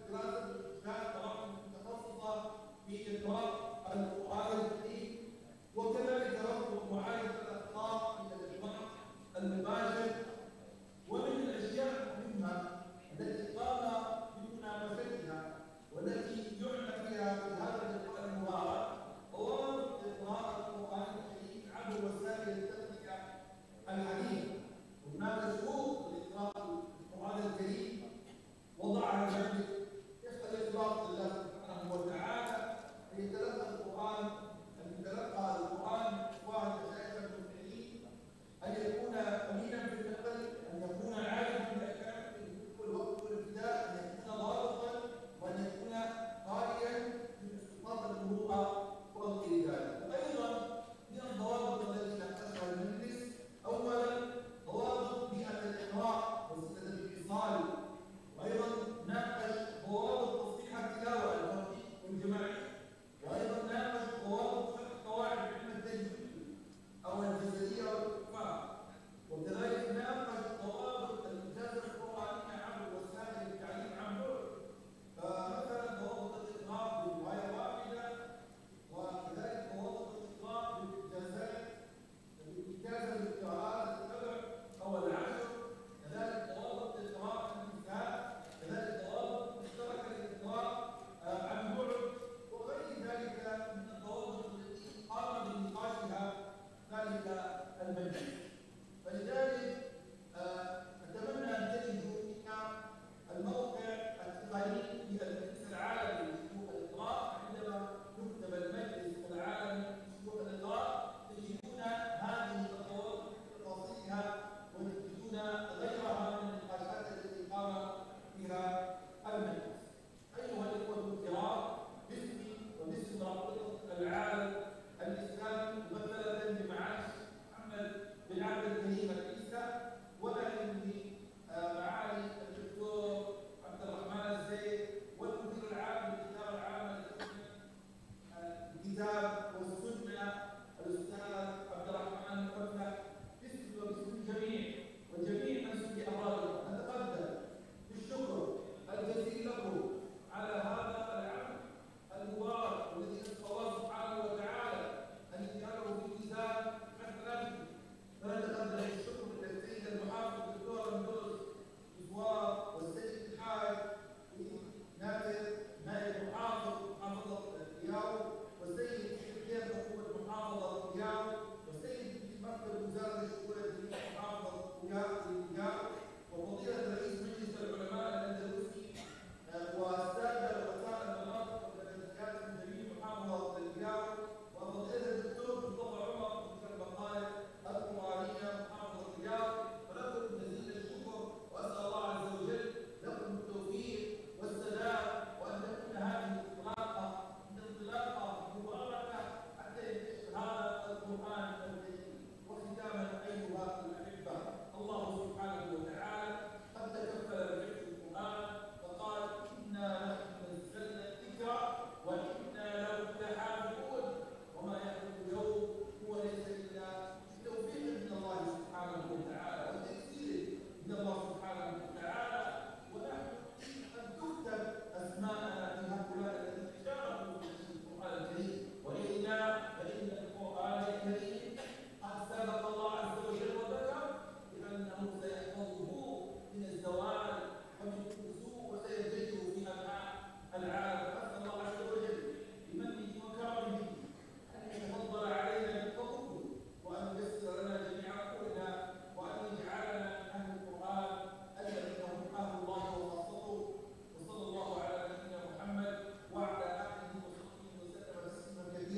دراسة إنشاء برامج متخصصة في إقراء القرآن الكريم، وكذلك ربط معالجة الأخطاء من الإقراء المباشر. ومن الأشياء المهمة التي قام بمناقشتها والتي يعنى فيها في هذا اللقاء المبارك ضوابط إقراء القرآن الكريم عبر وسائل التقنية الحديثة. هناك شروط لإقراء القرآن الكريم وضعها المجلس يختلف الله سبحانه وتعالى أن يتلقى القرآن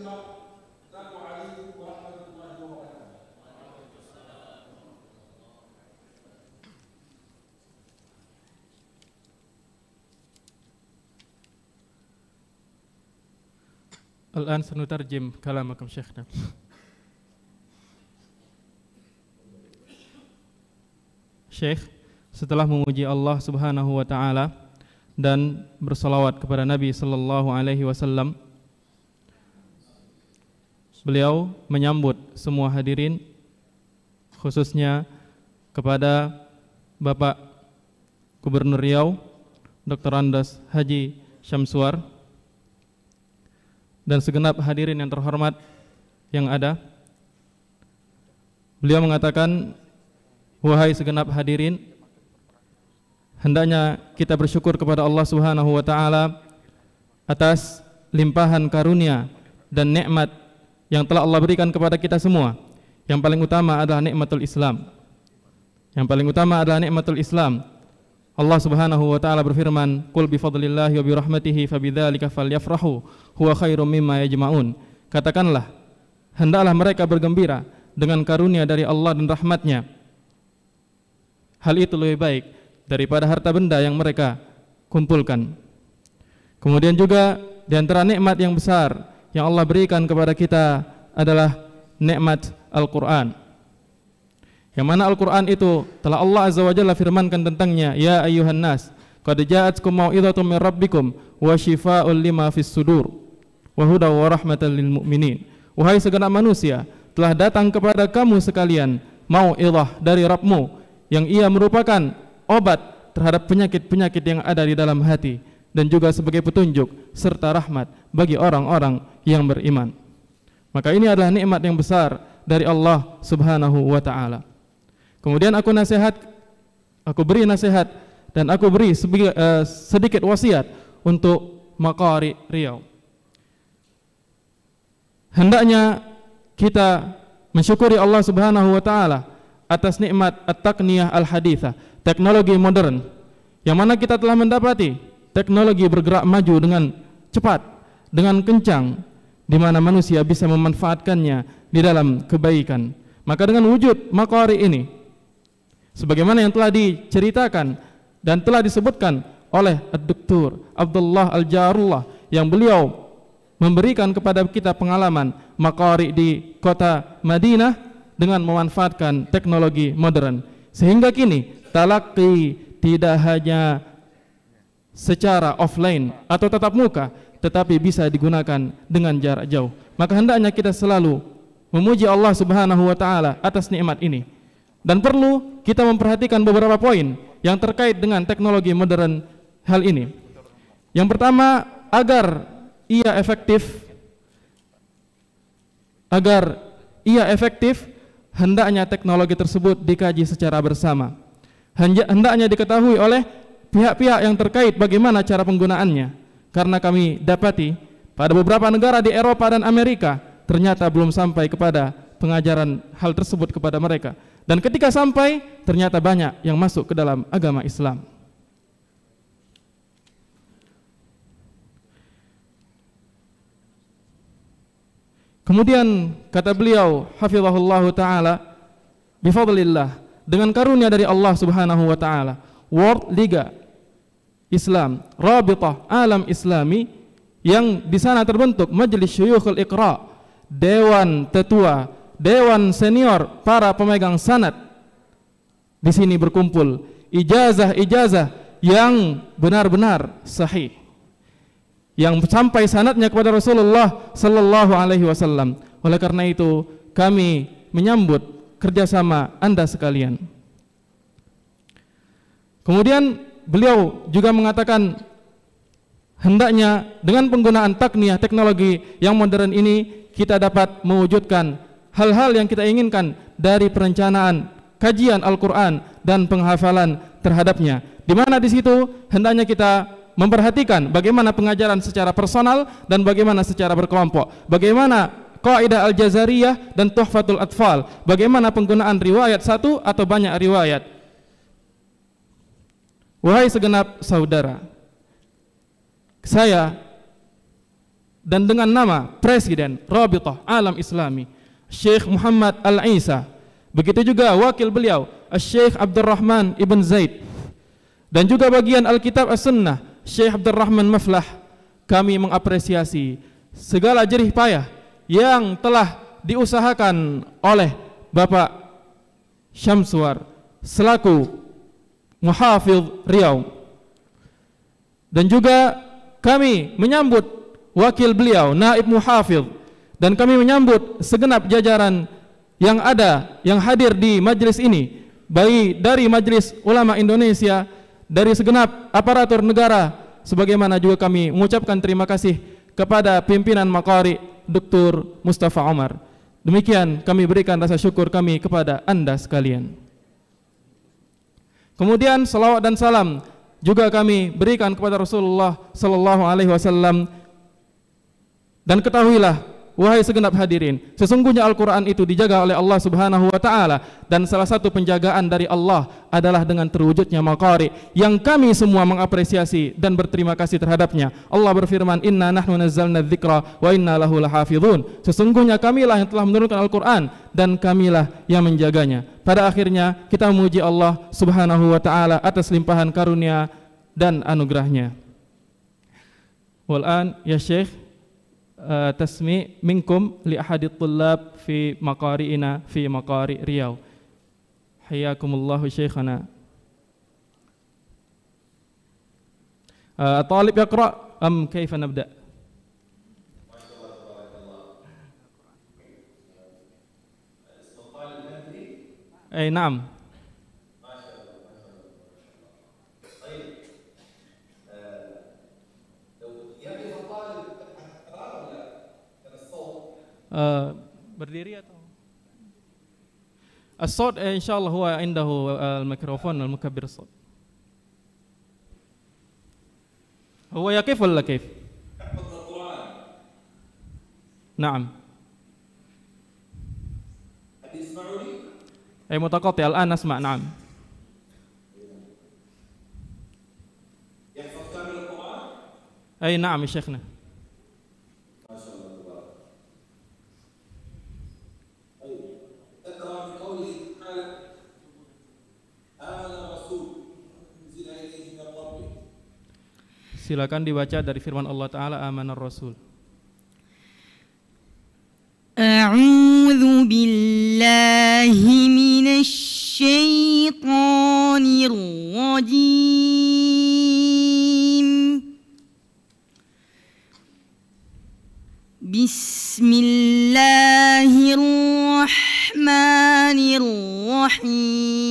Assalamualaikum warahmatullahi wabarakatuh. Al-an sanutarjim kalamakum syekhna. Syekh, setelah memuji Allah Subhanahu wa taala dan bersalawat kepada Nabi sallallahu alaihi wasallam, beliau menyambut semua hadirin, khususnya kepada Bapak Gubernur Riau Dr. Andes Haji Syamsuar dan segenap hadirin yang terhormat yang ada. Beliau mengatakan, wahai segenap hadirin, hendaknya kita bersyukur kepada Allah Subhanahu wa taala atas limpahan karunia dan nikmat yang telah Allah berikan kepada kita semua. Yang paling utama adalah nikmatul Islam. Yang paling utama adalah nikmatul Islam. Allah Subhanahu wa taala berfirman, "Qul bi fadlillahi wa bi rahmatihi fabidzalika falyafrahu huwa khairum mimma yajma'un." Katakanlah, hendaklah mereka bergembira dengan karunia dari Allah dan rahmatnya. Hal itu lebih baik daripada harta benda yang mereka kumpulkan. Kemudian juga di antara nikmat yang besar yang Allah berikan kepada kita adalah nikmat Al-Quran. Yang mana Al-Quran itu telah Allah Azza wa Jalla firmankan tentangnya, ya ayyuhan nas, qad ja'atkum mau'izatun min rabbikum wa shifaa'un lima fis sudur wa hudaw wa rahmatan lil mu'minin. Wahai segenap manusia, telah datang kepada kamu sekalian mau'izah dari Rabbmu yang ia merupakan obat terhadap penyakit-penyakit yang ada di dalam hati dan juga sebagai petunjuk serta rahmat bagi orang-orang yang beriman. Maka ini adalah nikmat yang besar dari Allah Subhanahu wa taala. Kemudian aku beri nasihat dan aku beri sedikit wasiat untuk Maqari Riau. Hendaknya kita mensyukuri Allah Subhanahu wa taala atas nikmat at-taqniyah al-hadithah, teknologi modern, yang mana kita telah mendapati teknologi bergerak maju dengan cepat, dengan kencang, di mana manusia bisa memanfaatkannya di dalam kebaikan. Maka dengan wujud Maqari ini, sebagaimana yang telah diceritakan dan telah disebutkan oleh Dr. Abdullah Al-Jarullah, yang beliau memberikan kepada kita pengalaman Maqari di kota Madinah dengan memanfaatkan teknologi modern, sehingga kini talaqi tidak hanya secara offline atau tatap muka, tetapi bisa digunakan dengan jarak jauh. Maka hendaknya kita selalu memuji Allah Subhanahu wa taala atas nikmat ini. Dan perlu kita memperhatikan beberapa poin yang terkait dengan teknologi modern hal ini. Yang pertama, agar ia efektif, hendaknya teknologi tersebut dikaji secara bersama. Hendaknya diketahui oleh pihak-pihak yang terkait bagaimana cara penggunaannya. Karena kami dapati pada beberapa negara di Eropa dan Amerika ternyata belum sampai kepada pengajaran hal tersebut kepada mereka. Dan ketika sampai, ternyata banyak yang masuk ke dalam agama Islam. Kemudian kata beliau, hafizahullahu ta'ala, bifadlillah, dengan karunia dari Allah Subhanahu wa ta'ala, World Liga Islam, Rabitah Alam Islami, yang di sana terbentuk Majelis Syuyukhul Iqra, dewan tetua, dewan senior para pemegang sanad. Di sini berkumpul ijazah-ijazah yang benar-benar sahih, yang sampai sanadnya kepada Rasulullah sallallahu alaihi wasallam. Oleh karena itu, kami menyambut kerjasama Anda sekalian. Kemudian beliau juga mengatakan, hendaknya dengan penggunaan takniyah teknologi yang modern ini kita dapat mewujudkan hal-hal yang kita inginkan dari perencanaan kajian Al-Quran dan penghafalan terhadapnya, di mana di situ hendaknya kita memperhatikan bagaimana pengajaran secara personal dan bagaimana secara berkelompok, bagaimana Qaidah Al-Jazariyah dan Tuhfatul Atfal, bagaimana penggunaan riwayat satu atau banyak riwayat. Wahai segenap saudara, saya dan dengan nama Presiden Rabithah Alam Islami Syekh Muhammad Al-Isa. Begitu juga wakil beliau Syekh Abdurrahman Ibn Zaid, dan juga bagian Alkitab As-Sunnah Syekh Abdurrahman Maflah. Kami mengapresiasi segala jerih payah yang telah diusahakan oleh Bapak Syamsuar selaku Muhafidz Riau, dan juga kami menyambut wakil beliau Naib Muhafidz, dan kami menyambut segenap jajaran yang ada, yang hadir di majelis ini, baik dari Majelis Ulama Indonesia, dari segenap aparatur negara, sebagaimana juga kami mengucapkan terima kasih kepada pimpinan Maqari Dr. Mustafa Omar. Demikian kami berikan rasa syukur kami kepada Anda sekalian. Kemudian salawat dan salam juga kami berikan kepada Rasulullah sallallahu alaihi wasallam. Dan ketahuilah wahai segenap hadirin, sesungguhnya Al-Quran itu dijaga oleh Allah Subhanahu wa ta'ala, dan salah satu penjagaan dari Allah adalah dengan terwujudnya Maqari yang kami semua mengapresiasi dan berterima kasih terhadapnya. Allah berfirman, inna nahnu nazzalna dzikra wa inna lahu lahafizun. Sesungguhnya kamilah yang telah menurunkan Al-Quran dan kamilah yang menjaganya. Pada akhirnya kita memuji Allah Subhanahu wa ta'ala atas limpahan karunia dan anugerahnya. Wal'an ya Syekh, tasmi minkum li ahadit tullab fi maqari'ina fi maqari Riau. Hayyakumullahu syekhana. Talib yaqra am kaifa nabda? Ay na'am. berdiri atau as-saut insyaallah huwa indahu al-mikrofon al-mukabbir as-saut. Huwa yakif wala kif? Naam. Ay mutaqatti al-an asma' naam. Ay naam ya syekhna. Silakan dibaca dari firman Allah Ta'ala, amanar Rasul. A'udzu billahi minasy syaithanir rajim. Bismillahirrahmanirrahim.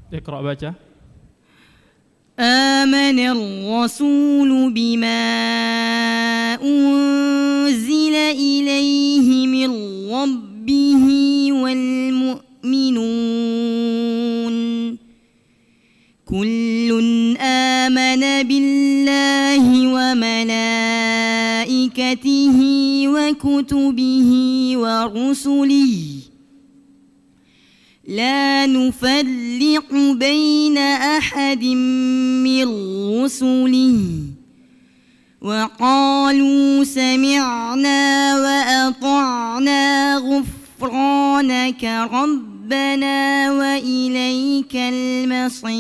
Iqra baca. Amanar Rasulu bima unzila ilaihi min rabbihi wal mu'minun. Kullun amana billahi wa malaikatihi wa kutubihi wa rusulihi. لا نفرق بين أحد من رسله وقالوا سمعنا وأطعنا غفرانك ربنا وإليك المصير.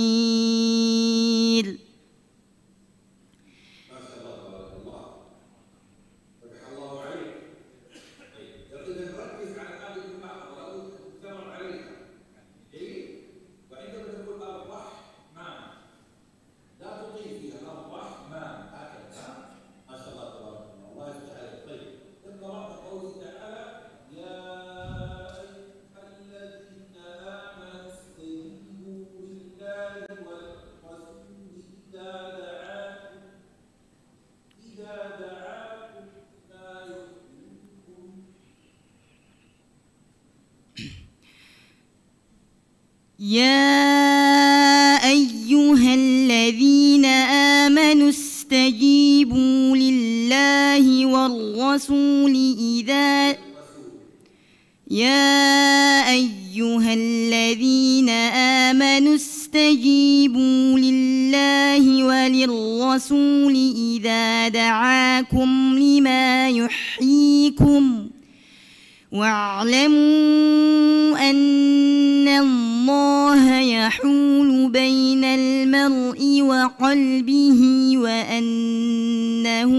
يا أيها الذين آمنوا استجيبوا لله والرسول يا أيها الذين آمنوا استجيبوا لله وللرسول إذا دعاكم لما يحييكم واعلموا أن الله يحول بين المرء وقلبه وأنه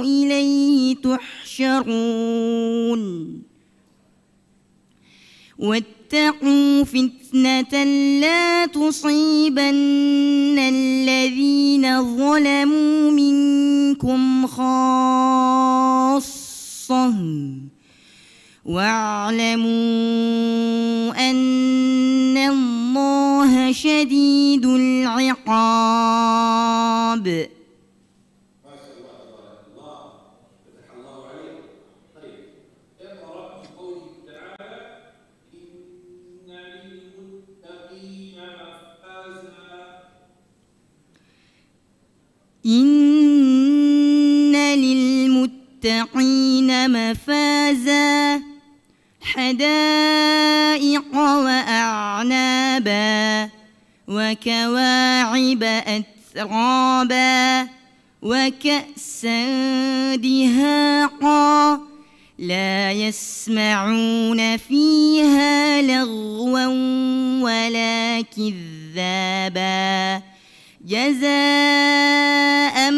إليه تحشرون واتقوا فتنة لا تصيبن الذين ظلموا منكم خاصة واعلموا أن الله شديد العقاب. إن للمتقين مفازا حدائق وأعنابا وكواعب أترابا وكأسا دهاقا لا يسمعون فيها لغوا ولا كذابا جزاء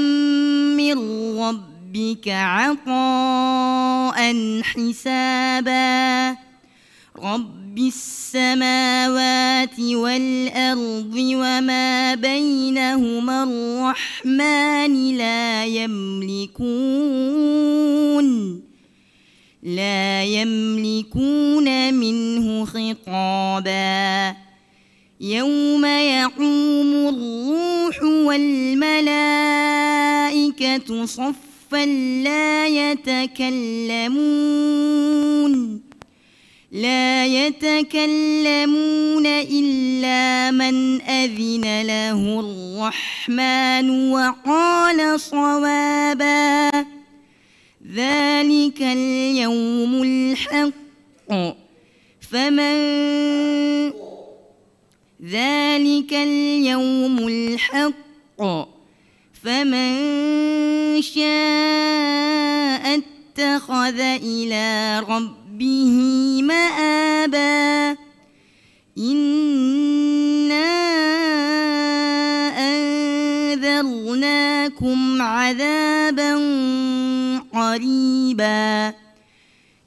من ربك عطاء حسابا رب السماوات والأرض وما بينهما الرحمن لا يملكون منه خطابا يوم يقوم الروح والملائكة صفا لا يتكلمون إلا من أذن له الرحمن وقال صوابا ذلك اليوم الحق فمن شاء اتخذ إلى ربه مآبا إنا أنذرناكم عذابا قريبا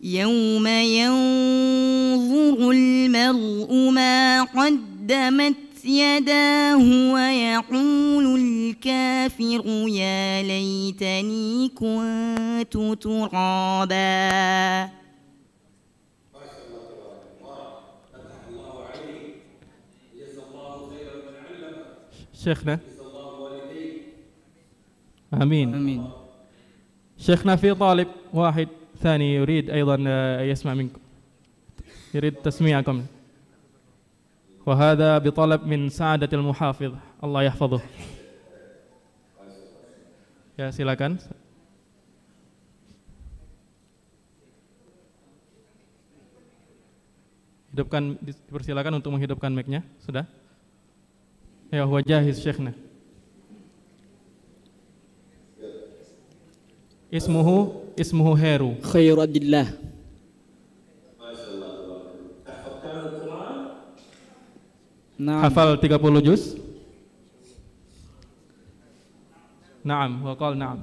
يوم ينظر المرء ما قدمت يداه ويقول الكافر يا ليتني كنت ترابا. شيخنا آمين. شيخنا في طالب واحد ثاني يريد أيضا يسمع منكم، يريد تسميعكم، وهذا بطلب من سعادة المحافظ الله يحفظه. Ya, silakan. Dipersilakan untuk menghidupkan mic-nya. Sudah? Ya, huwa jahiz syekhna. Ismuhu Heru. Khairadillah. Hafal 30 juz? Naam, wa qala naam.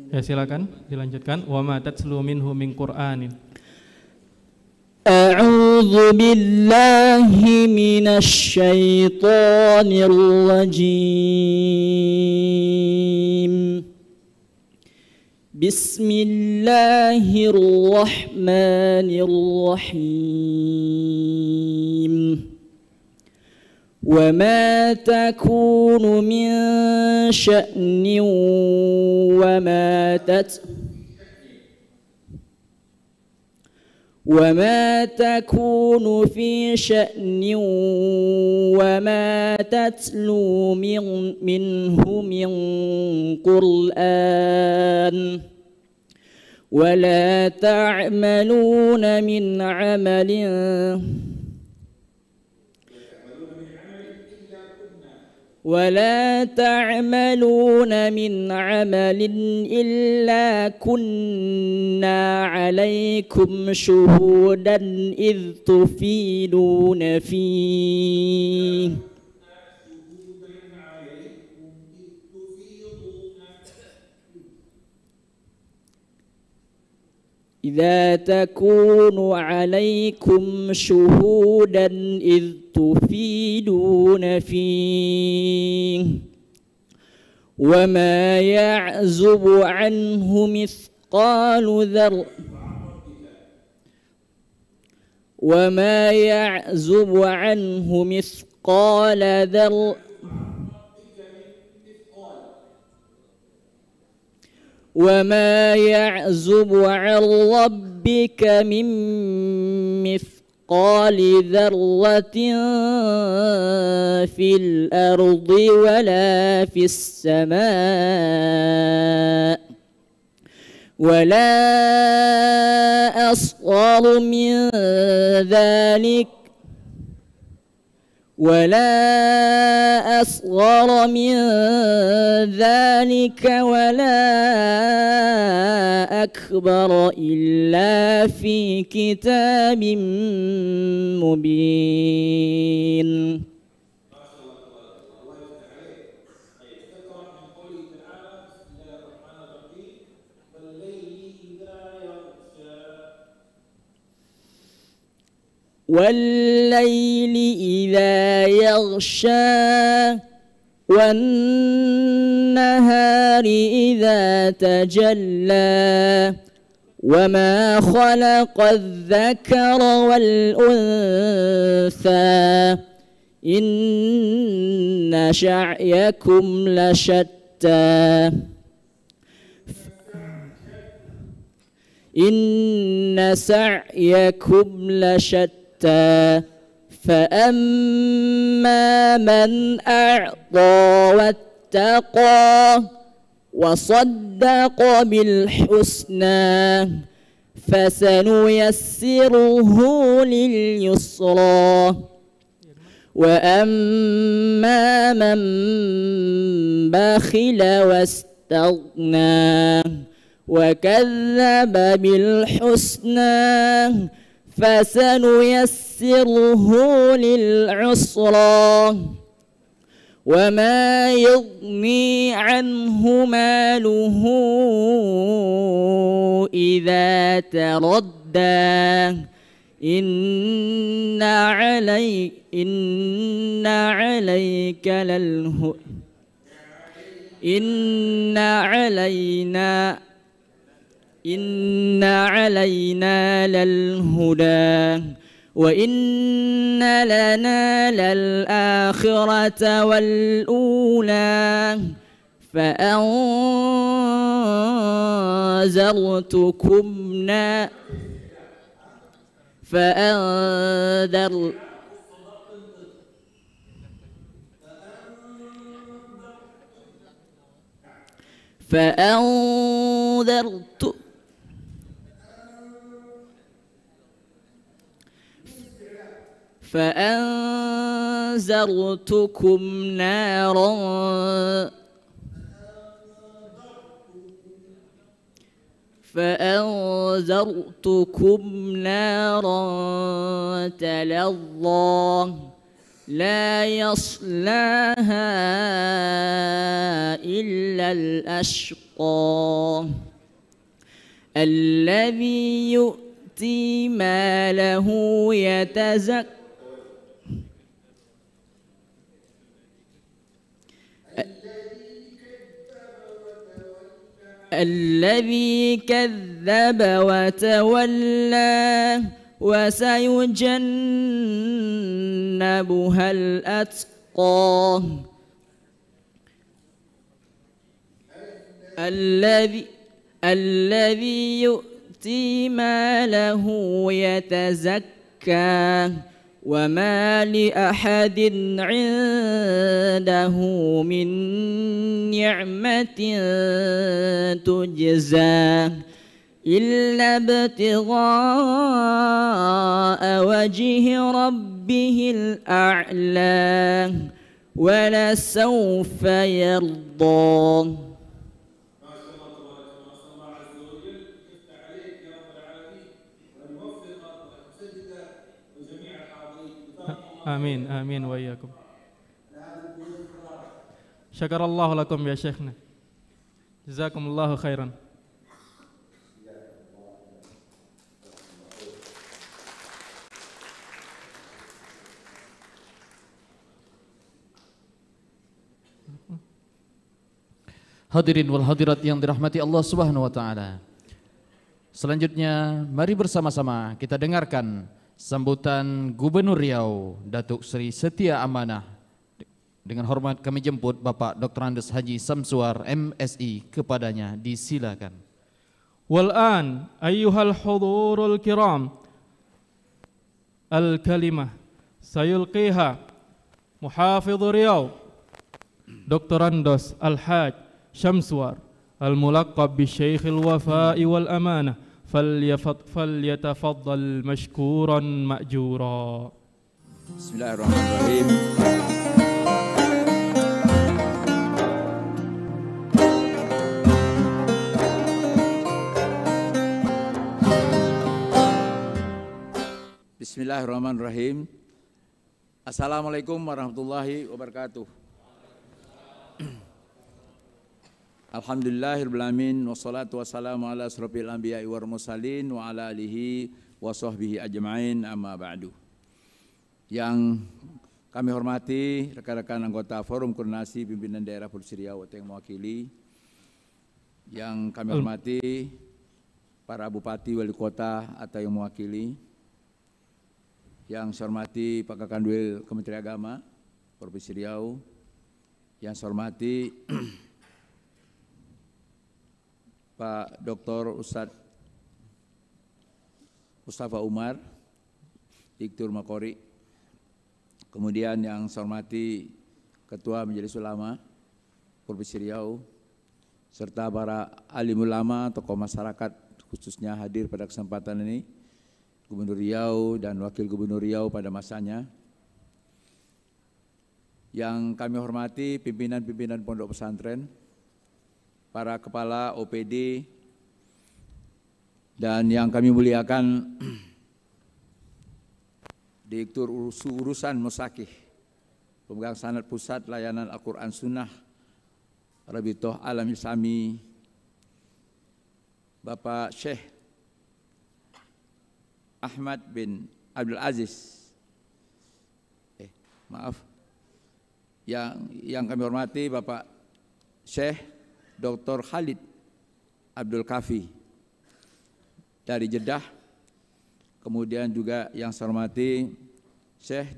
Ya, silakan dilanjutkan. Wa ma tatslu minhu min Qur'anin. A'udzu أعوذ بالله من الشيطان الرجيم. بسم الله الرحمن الرحيم. وما تكون من شأن وما تكون في شأن وما تتلو منه من قرآن ولا تعملون من عمل إلا كنا عليكم شهودا إذ تفيدون فيه إذا تكون عليكم شهودا إذ تفيدون فيه وما يعزب عنه مثقال ذرة وما يعزب عن ربك من مثقال ذرة في الأرض ولا في السماء ولا أصغر من ذلك ولا أكبر إلا في كتاب مبين. والليل إذا يغشى والنهار إذا تجلى وما خلق الذكر والأنثى إن سعيكم لشتى فأما من أعطى واتقى وصدق بالحسنى فسنيسره لليسرى وأما من بخل واستغنى وكذب بالحسنى فسنيسره للعسرى وما يغني عنه ماله إذا تردى إن علينا للهدى وإن لنا للآخرة والأولى فأنذرتكم فأنذرتكم نارا تلظى لا يصلاها إلا الأشقى الذي يؤتي يؤتي ماله يتزكى الذي كذب وتولى وسيجنبها الأتقى الذي يؤتي ماله يتزكى وما لأحد عنده من نعمة تجزى إلا ابتغاء وجه ربه الأعلى ولسوف يرضى. Amin, amin wa iyyakum. Syakarallahu lakum ya Syekhna. Jazakumullahu khairan. Hadirin wal hadirat yang dirahmati Allah Subhanahu wa taala. Selanjutnya mari bersama-sama kita dengarkan sambutan Gubernur Riau Datuk Seri Setia Amanah. Dengan hormat kami jemput Bapak Dr. Andes Haji Samsuar MSI, kepadanya disilakan. Wal an ayyuhal hudurul kiram, al kalimah sayulqiha Muhafidh Riau Dr. Andes Al-Haj Syamsuar al-mulaqab bi Syekhil Wafa'i wal Amanah فليتفضل مشكورا مأجورا. بسم الله الرحمن الرحيم. Bismillahirrahmanirrahim. Assalamualaikum warahmatullahi wabarakatuh. Alhamdulillahirrahmanirrahim. Wassalatu wassalamu ala asrofil anbiya'i wal mursalin wa ala alihi wa sahbihi ajma'in, amma ba'du. Yang kami hormati rekan-rekan anggota Forum Koordinasi Pimpinan Daerah Provinsi Riau yang mewakili, yang kami hormati para bupati, wali kota atau yang mewakili, yang saya hormati Pak Kakandwil Kementerian Agama Provinsi Riau, yang saya hormati Pak Dr. Ustadz Mustafa Umar, Diktur Makori, kemudian yang saya hormati Ketua Majelis Ulama Provinsi Riau, serta para alim ulama, tokoh masyarakat khususnya hadir pada kesempatan ini, Gubernur Riau dan Wakil Gubernur Riau pada masanya. Yang kami hormati pimpinan-pimpinan pondok pesantren, para kepala OPD, dan yang kami muliakan Direktur Urusan Musakih, Pemegang Sanad Pusat Layanan Al-Quran Sunnah Rabitoh Alam Islami, Bapak Syekh Ahmad bin Abdul Aziz, yang kami hormati Bapak Syekh Dr. Khalid Abdul Kafi dari Jeddah, kemudian juga yang saya hormati Syekh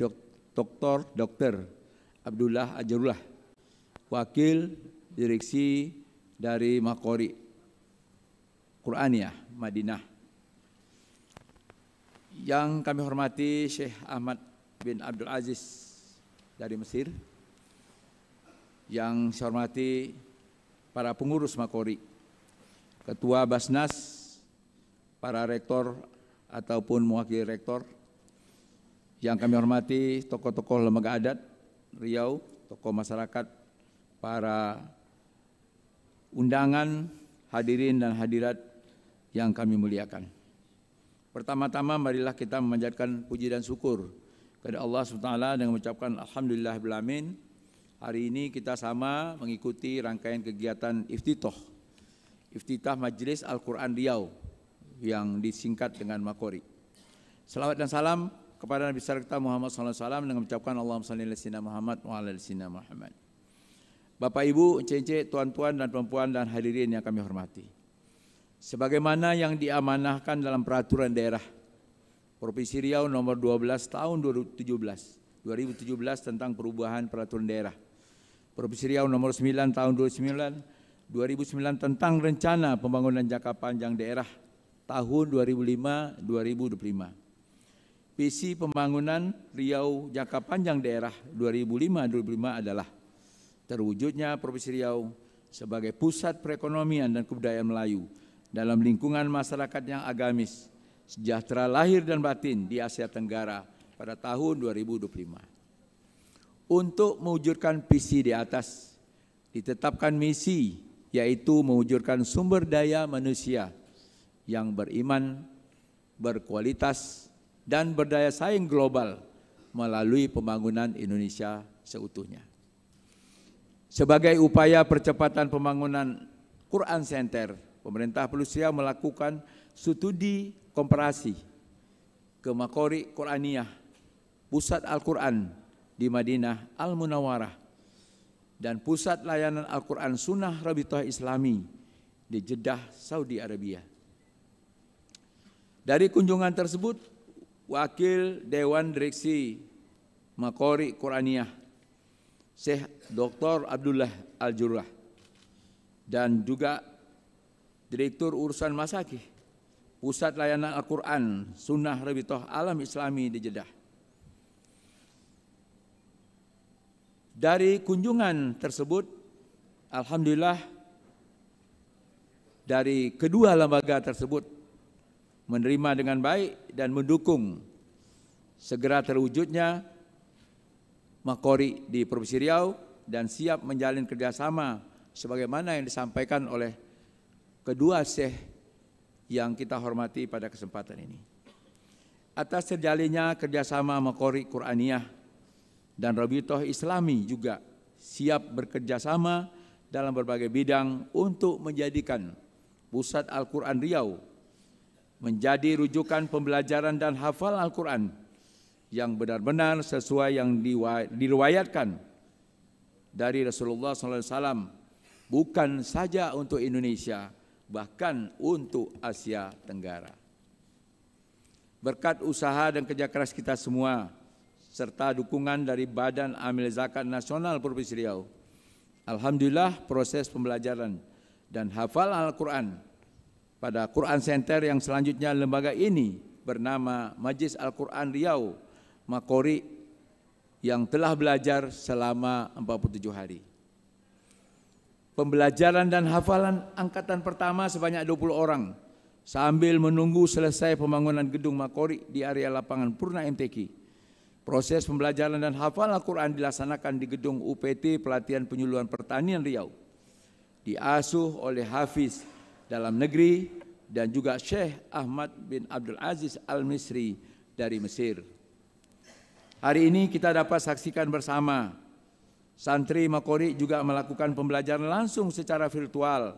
Dr. Abdullah Ajarullah, Wakil Direksi dari Makori Quraniyah Madinah. Yang kami hormati Syekh Ahmad bin Abdul Aziz dari Mesir. Yang saya hormati para pengurus Makori, Ketua Basnas, para rektor ataupun mewakili rektor. Yang kami hormati tokoh-tokoh lembaga adat Riau, tokoh masyarakat, para undangan, hadirin dan hadirat yang kami muliakan. Pertama-tama marilah kita memanjatkan puji dan syukur kepada Allah SWT dengan mengucapkan Alhamdulillahirabbil alamin. Hari ini kita sama mengikuti rangkaian kegiatan iftitah Majelis Al-Quran Riau yang disingkat dengan Makori. Salawat dan salam kepada Nabi besar kita Muhammad SAW dengan mengucapkan Allahumma salli ala sayyidina Muhammad wa ala ali sayyidina Muhammad. Bapak Ibu, encik-encik, tuan-tuan dan perempuan dan hadirin yang kami hormati. Sebagaimana yang diamanahkan dalam peraturan daerah Provinsi Riau nomor 12 tahun 2017 tentang perubahan peraturan daerah. Provinsi Riau nomor 9 tahun 2009 tentang rencana pembangunan jangka panjang daerah tahun 2005-2025. Visi pembangunan Riau jangka panjang daerah 2005-2025 adalah terwujudnya Provinsi Riau sebagai pusat perekonomian dan kebudayaan Melayu dalam lingkungan masyarakat yang agamis, sejahtera lahir dan batin di Asia Tenggara pada tahun 2025. Untuk mewujudkan visi di atas, ditetapkan misi, yaitu mewujudkan sumber daya manusia yang beriman, berkualitas, dan berdaya saing global melalui pembangunan Indonesia seutuhnya. Sebagai upaya percepatan pembangunan Quran Center, pemerintah Provinsi Riau melakukan studi komparasi ke Makori Quraniyah, Pusat Al-Quran di Madinah Al-Munawwarah, dan Pusat Layanan Al-Quran Sunnah Rabithah Islami di Jeddah, Saudi Arabia. Dari kunjungan tersebut, Wakil Dewan Direksi Makori Quraniyah, Syekh Dr. Abdullah Al-Jurrah, dan juga Direktur Urusan Masakih, Pusat Layanan Al-Quran Sunnah Rabithah Alam Islami di Jeddah. Dari kunjungan tersebut, alhamdulillah dari kedua lembaga tersebut menerima dengan baik dan mendukung segera terwujudnya Makori di Provinsi Riau dan siap menjalin kerjasama sebagaimana yang disampaikan oleh kedua syekh yang kita hormati pada kesempatan ini. Atas terjalinnya kerjasama Makori Quraniyah dan Rabithah Islami juga siap bekerjasama dalam berbagai bidang untuk menjadikan Pusat Al-Quran Riau menjadi rujukan pembelajaran dan hafal Al-Quran yang benar-benar sesuai yang diriwayatkan dari Rasulullah SAW, bukan saja untuk Indonesia, bahkan untuk Asia Tenggara. Berkat usaha dan kerja keras kita semua, serta dukungan dari Badan Amil Zakat Nasional Provinsi Riau, alhamdulillah proses pembelajaran dan hafal Al-Quran pada Quran Center yang selanjutnya lembaga ini bernama Majlis Al-Quran Riau Makori yang telah belajar selama 47 hari. Pembelajaran dan hafalan angkatan pertama sebanyak 20 orang sambil menunggu selesai pembangunan gedung Makori di area lapangan Purna MTQ. Proses pembelajaran dan hafal Al-Quran dilaksanakan di gedung UPT Pelatihan Penyuluhan Pertanian Riau. Diasuh oleh Hafiz dalam negeri dan juga Syekh Ahmad bin Abdul Aziz Al-Misri dari Mesir. Hari ini kita dapat saksikan bersama santri Makori juga melakukan pembelajaran langsung secara virtual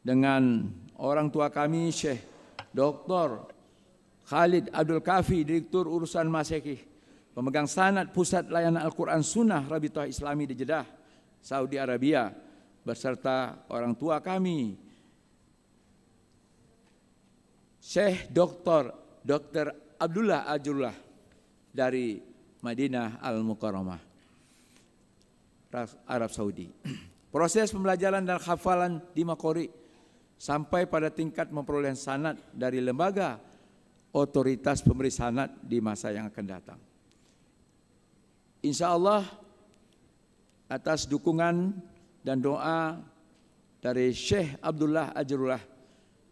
dengan orang tua kami Syekh Dr. Khalid Abdul Kafi, Direktur Urusan Masakih, pemegang sanad Pusat Layanan Al-Quran Sunnah Rabithah Islami di Jeddah, Saudi Arabia, beserta orang tua kami Syekh Dr. Abdullah Al-Jurrah dari Madinah Al-Mukarramah, Arab Saudi. Proses pembelajaran dan hafalan di Makori sampai pada tingkat memperoleh sanad dari lembaga otoritas pemberi sanad di masa yang akan datang. Insya Allah atas dukungan dan doa dari Syekh Abdullah Al-Jurrah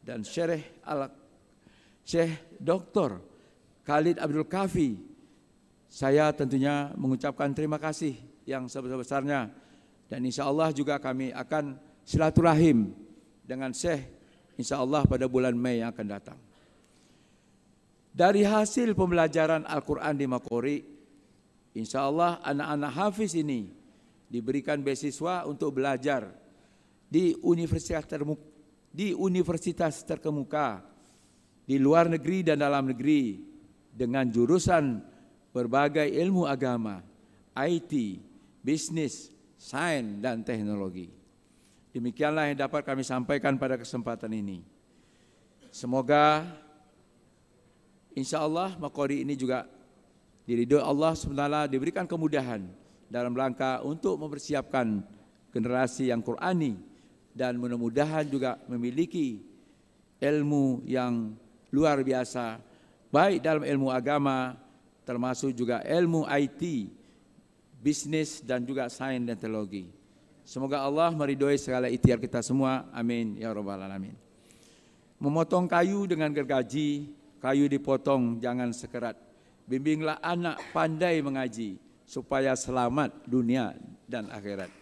dan Syekh Dr. Khalid Abdul Kafi, saya tentunya mengucapkan terima kasih yang sebesar-besarnya, dan insya Allah juga kami akan silaturahim dengan Syekh insya Allah pada bulan Mei yang akan datang. Dari hasil pembelajaran Al-Quran di Makori, insya Allah anak-anak hafiz ini diberikan beasiswa untuk belajar di universitas terkemuka di luar negeri dan dalam negeri dengan jurusan berbagai ilmu agama, IT, bisnis, sains dan teknologi. Demikianlah yang dapat kami sampaikan pada kesempatan ini. Semoga insya Allah Maqari ini juga diridhoi Allah SWT, diberikan kemudahan dalam rangka untuk mempersiapkan generasi yang Qur'ani dan mudah-mudahan juga memiliki ilmu yang luar biasa, baik dalam ilmu agama termasuk juga ilmu IT, bisnis dan juga sains dan teknologi. Semoga Allah meridhoi segala ikhtiar kita semua. Amin ya rabbal alamin. Memotong kayu dengan gergaji, kayu dipotong jangan sekerat. Bimbinglah anak pandai mengaji supaya selamat dunia dan akhirat.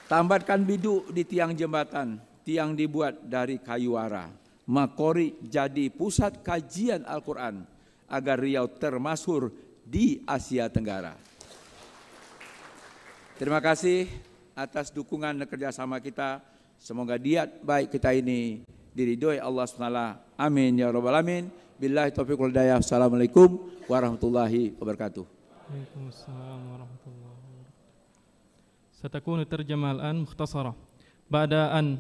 Tambatkan biduk di tiang jembatan, tiang dibuat dari kayu ara. Maqari jadi pusat kajian Al-Quran agar Riau termasyhur di Asia Tenggara. Terima kasih atas dukungan dan kerjasama kita. Semoga niat baik kita ini diridhoi Allah SWT. Amin ya rabbal alamin. Billahi taufiq wal hidayah. Assalamualaikum warahmatullahi wabarakatuh. Waalaikumsalam warahmatullahi wabarakatuh. ستكون الترجمة الآن مختصرة بعد أن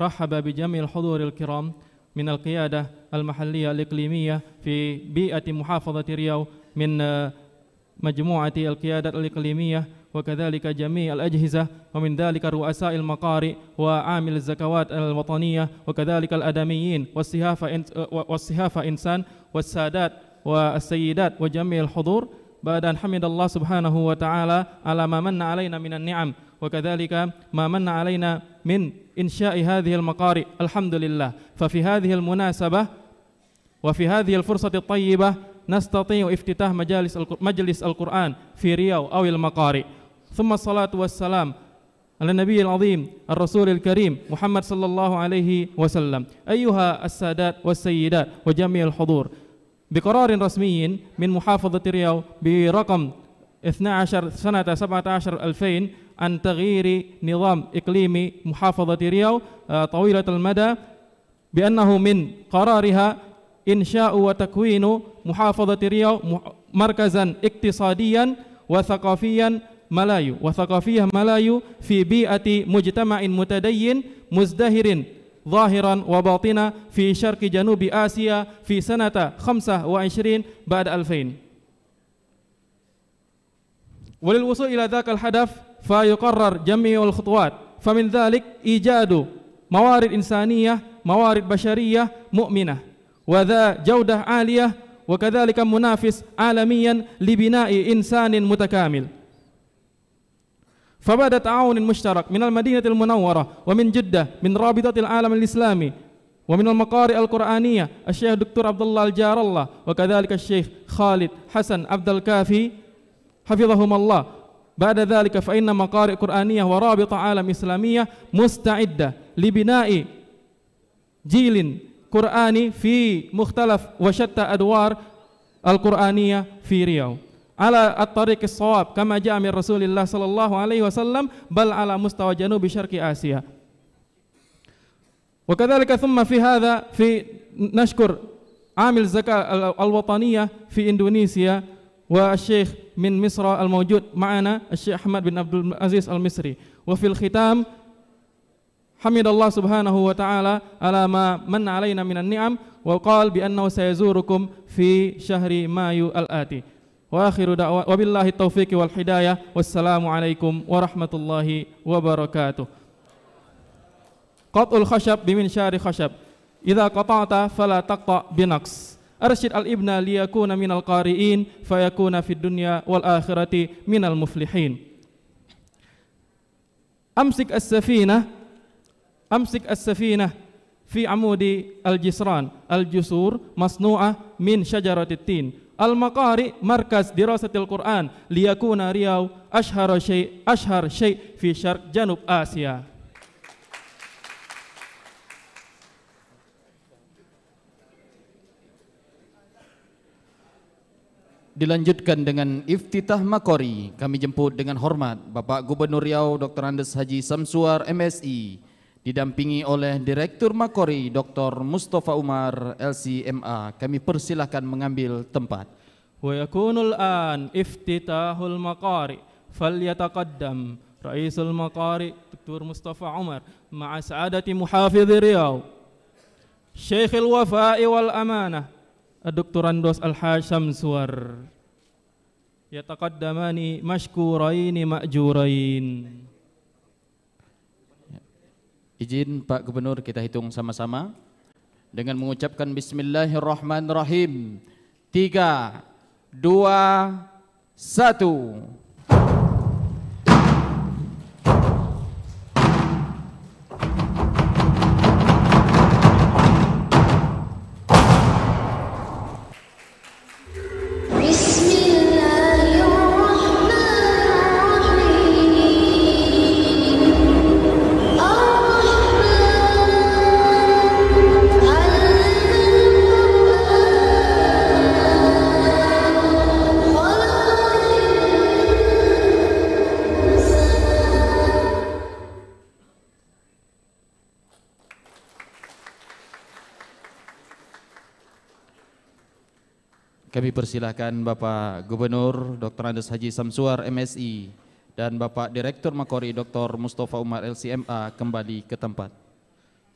رحب بجميع الحضور الكرام من القيادة المحلية الإقليمية في بيئة محافظة رياو من مجموعة القيادات الإقليمية وكذلك جميع الأجهزة ومن ذلك رؤساء المقارئ وعامل الزكوات الوطنية وكذلك الأدميين والصحافة إنسان والسادات والسيدات وجميع الحضور بعد أن حمد الله سبحانه وتعالى على ما من علينا من النعم وكذلك ما من علينا من إنشاء هذه المقارئ الحمد لله. ففي هذه المناسبة وفي هذه الفرصة الطيبة نستطيع افتتاح مجلس القرآن في رياو أو المقارئ. ثم الصلاة والسلام على النبي العظيم الرسول الكريم محمد صلى الله عليه وسلم. أيها السادات والسيدات وجميع الحضور، بقرار رسمي من محافظة رياو برقم 12 سنة 17/2000 عن تغيير نظام إقليم محافظة رياو طويلة المدى، بأنه من قرارها إنشاء وتكوين محافظة رياو مركزا اقتصاديا وثقافيا ملايو في بيئة مجتمع متدين مزدهر ظاهرا وباطنا في شرق جنوب آسيا في سنة 25 بعد 2000. وللوصول إلى ذاك الهدف فيقرر جميع الخطوات، فمن ذلك إيجاد موارد إنسانية، موارد بشرية مؤمنة وذا جودة عالية وكذلك منافس عالميا لبناء إنسان متكامل. فبعد تعاون مشترك من المدينة المنورة ومن جدة من رابطة العالم الإسلامي ومن المقارئ القرآنية الشيخ دكتور عبد الله الجار الله وكذلك الشيخ خالد حسن عبد الكافي حفظهم الله، بعد ذلك فإن مقارئ قرآنية ورابطة عالم إسلامية مستعدة لبناء جيل قرآني في مختلف وشتى أدوار القرآنية في رياو على الطريق الصواب كما جاء من رسول الله صلى الله عليه وسلم، بل على مستوى جنوب شرق آسيا. وكذلك ثم في هذا نشكر عامل الزكاة الوطنية في إندونيسيا والشيخ من مصر الموجود معنا الشيخ أحمد بن عبد العزيز المصري. وفي الختام حمد الله سبحانه وتعالى على ما من علينا من النعم وقال بأنه سيزوركم في شهر مايو الآتي. وآخر دعوة وبالله التوفيق والهداية والسلام عليكم ورحمة الله وبركاته. قطع الخشب بمنشار خشب، إذا قطعت فلا تقطع بنقص. أرشد الابن ليكون من القارئين فيكون في الدنيا والآخرة من المفلحين. أمسك السفينة في عمود الجسران، الجسور مصنوعة من شجرة التين. المقارئ مركز دراسة القرآن ليكون رياو أشهر شيء في شرق جنوب آسيا. Dilanjutkan dengan iftitah Maqari. Kami jemput dengan hormat Bapak Gubernur Riau Dr. Andes Haji Samsuar MSI didampingi oleh Direktur Makori Dr. Mustafa Umar LCMA. Kami persilahkan mengambil tempat. Wa yakunul an iftitahul maqari falyataqaddam Raisul Maqari Dr. Mustafa Umar ma'a sa'adati muhafidh Riau Syekh al-Wafa'i wal Amanah Dr. Andos Al-Haj Samsuar yataqaddamani mashkuraini ma'jurain. Izin Pak Gubernur kita hitung sama-sama dengan mengucapkan Bismillahirrahmanirrahim. 3, 2, 1. Kami persilahkan Bapak Gubernur Dr. Andes Haji Samsuar MSI dan Bapak Direktur Makori Dr. Mustafa Umar LCMA kembali ke tempat.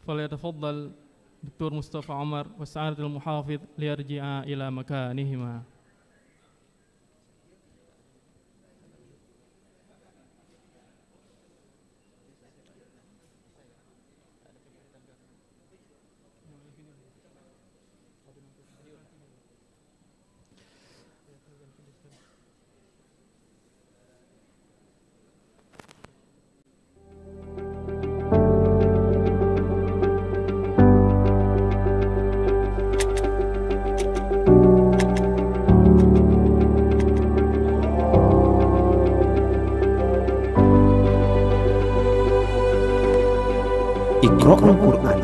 Falyatafaddal Dr. Mustafa Umar wa Sa'adatul Muhafidh liyarji'a ila makanihima. Iqra'ul Qur'an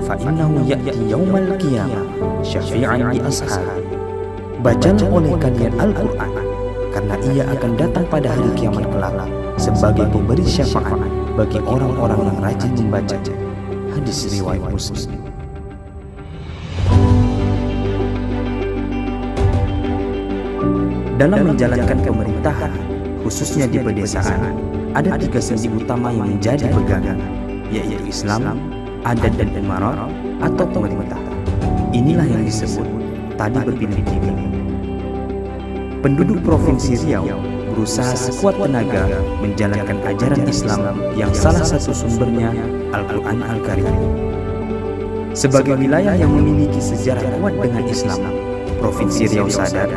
fa innahu ya'ti yaumal qiyamah syafi'an li ashabi. Bacalah oleh kalian Al-Qur'an karena ia akan datang pada hari kiamat kelak sebagai pemberi syafaat bagi orang-orang yang rajin membaca. Hadis riwayat Muslim. Dalam menjalankan pemerintahan, khususnya di pedesaan, ada 3 sendi utama yang menjadi pegangan, yaitu Islam, adat dan imarat atau pemerintah. Inilah yang disebut tadi berpilih-pilih. Penduduk Provinsi Riau berusaha sekuat tenaga menjalankan ajaran Islam yang salah satu sumbernya Al-Quran Al-Karim. Sebagai wilayah yang memiliki sejarah kuat dengan Islam, Provinsi Riau sadar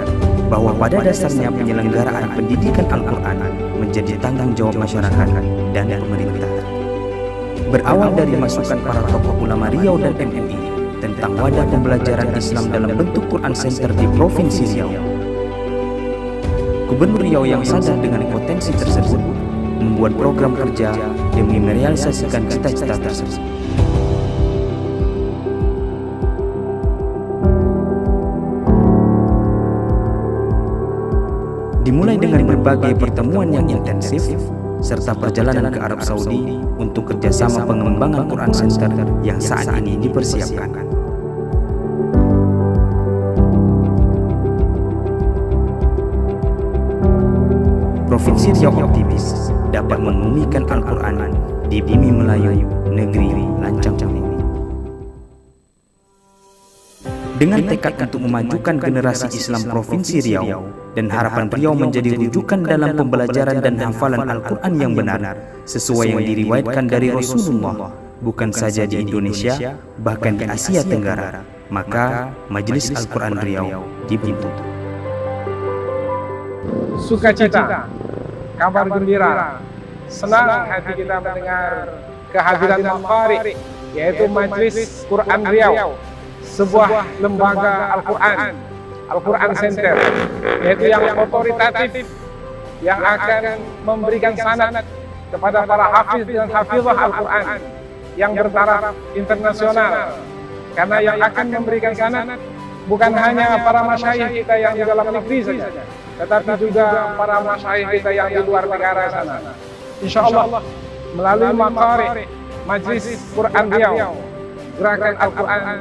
bahwa pada dasarnya penyelenggaraan pendidikan Al-Quran menjadi tanggung jawab masyarakat dan pemerintah. Berawal dari masukan para tokoh ulama Riau dan MMI tentang wadah pembelajaran Islam dalam bentuk Quran Center di Provinsi Riau, Gubernur Riau yang sadar dengan potensi tersebut membuat program kerja demi merealisasikan cita-cita tersebut. Dimulai dengan berbagai pertemuan yang intensif serta perjalanan ke Arab Saudi untuk kerjasama pengembangan Quran Center yang saat ini dipersiapkan. Provinsi Riau optimis dapat memumikan Al-Quran di bumi Melayu, negeri lancang ini. Dengan tekad untuk memajukan generasi Islam Provinsi Riau dan harapan Riau menjadi rujukan dalam pembelajaran dan hafalan Al-Quran yang benar sesuai yang diriwayatkan dari Rasulullah, bukan saja di Indonesia, bahkan di Asia Tenggara, maka Majelis Al-Quran Riau dibentuk. Sukacita, kabar gembira, senang hati kita mendengar kehadiran Al-Qari, yaitu Majelis Quran Riau, sebuah lembaga Al-Quran, Al-Quran Center, yaitu yang otoritatif, yang akan memberikan sanad kepada para hafiz dan hafizah Al-Quran yang bertaraf internasional. Karena yang akan memberikan sanad bukan hanya para masyayikh kita yang di dalam negeri saja, tetapi juga para masyayikh kita yang di luar negara sana. Insya Allah melalui Maqari Majlis Quran Riau, gerakan Al-Quran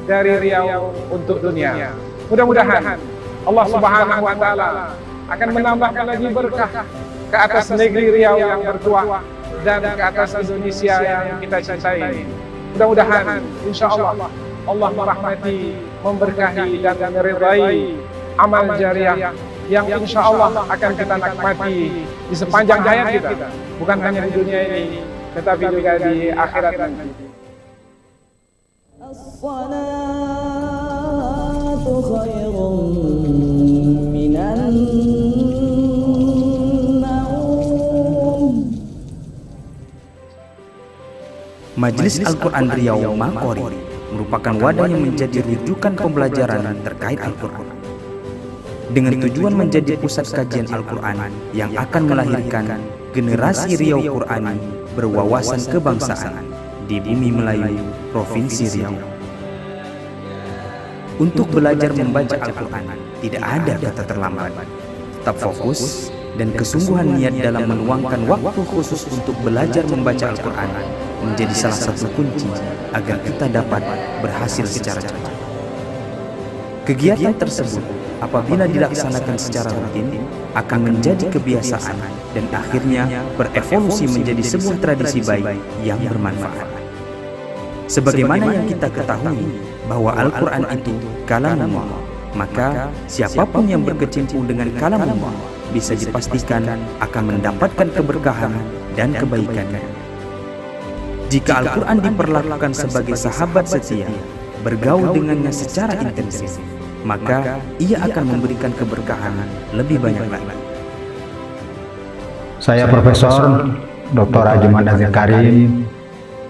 dari Riau untuk dunia. Mudah-mudahan Allah Subhanahu wa Ta'ala akan menambahkan lagi berkah ke atas negeri Riau yang bertuah dan ke atas Indonesia yang kita cintai. Mudah-mudahan insya Allah Allah merahmati, memberkahi dan meridai amal jariah yang insya Allah akan kita nikmati di sepanjang hayat kita, bukan hanya di dunia ini tetapi juga di akhirat nanti. As-salatu khairun minan Majelis Al-Quran Riau Makori merupakan wadah yang menjadi rujukan pembelajaran terkait Al-Quran dengan tujuan menjadi pusat kajian Al-Quran yang akan melahirkan generasi Riau Qurani berwawasan kebangsaan di bumi Melayu, Provinsi Riau. Untuk belajar membaca Al-Quran tidak ada kata terlambat. Tetap fokus dan kesungguhan niat dalam meluangkan waktu khusus untuk belajar membaca Al-Quran menjadi salah satu kunci agar kita dapat berhasil secara cepat. Kegiatan tersebut apabila dilaksanakan secara rutin akan menjadi kebiasaan dan akhirnya berevolusi menjadi sebuah tradisi baik yang bermanfaat. Sebagaimana yang kita ketahui bahwa Al-Quran itu kalamullah, maka siapapun yang berkecimpung dengan kalamullah bisa dipastikan akan mendapatkan keberkahan dan kebaikan. Jika Al-Quran diperlakukan sebagai sahabat setia, bergaul dengannya secara intensif, maka ia akan memberikan keberkahan lebih banyak lagi. Saya Profesor Dr. Ajuman Azhar Karim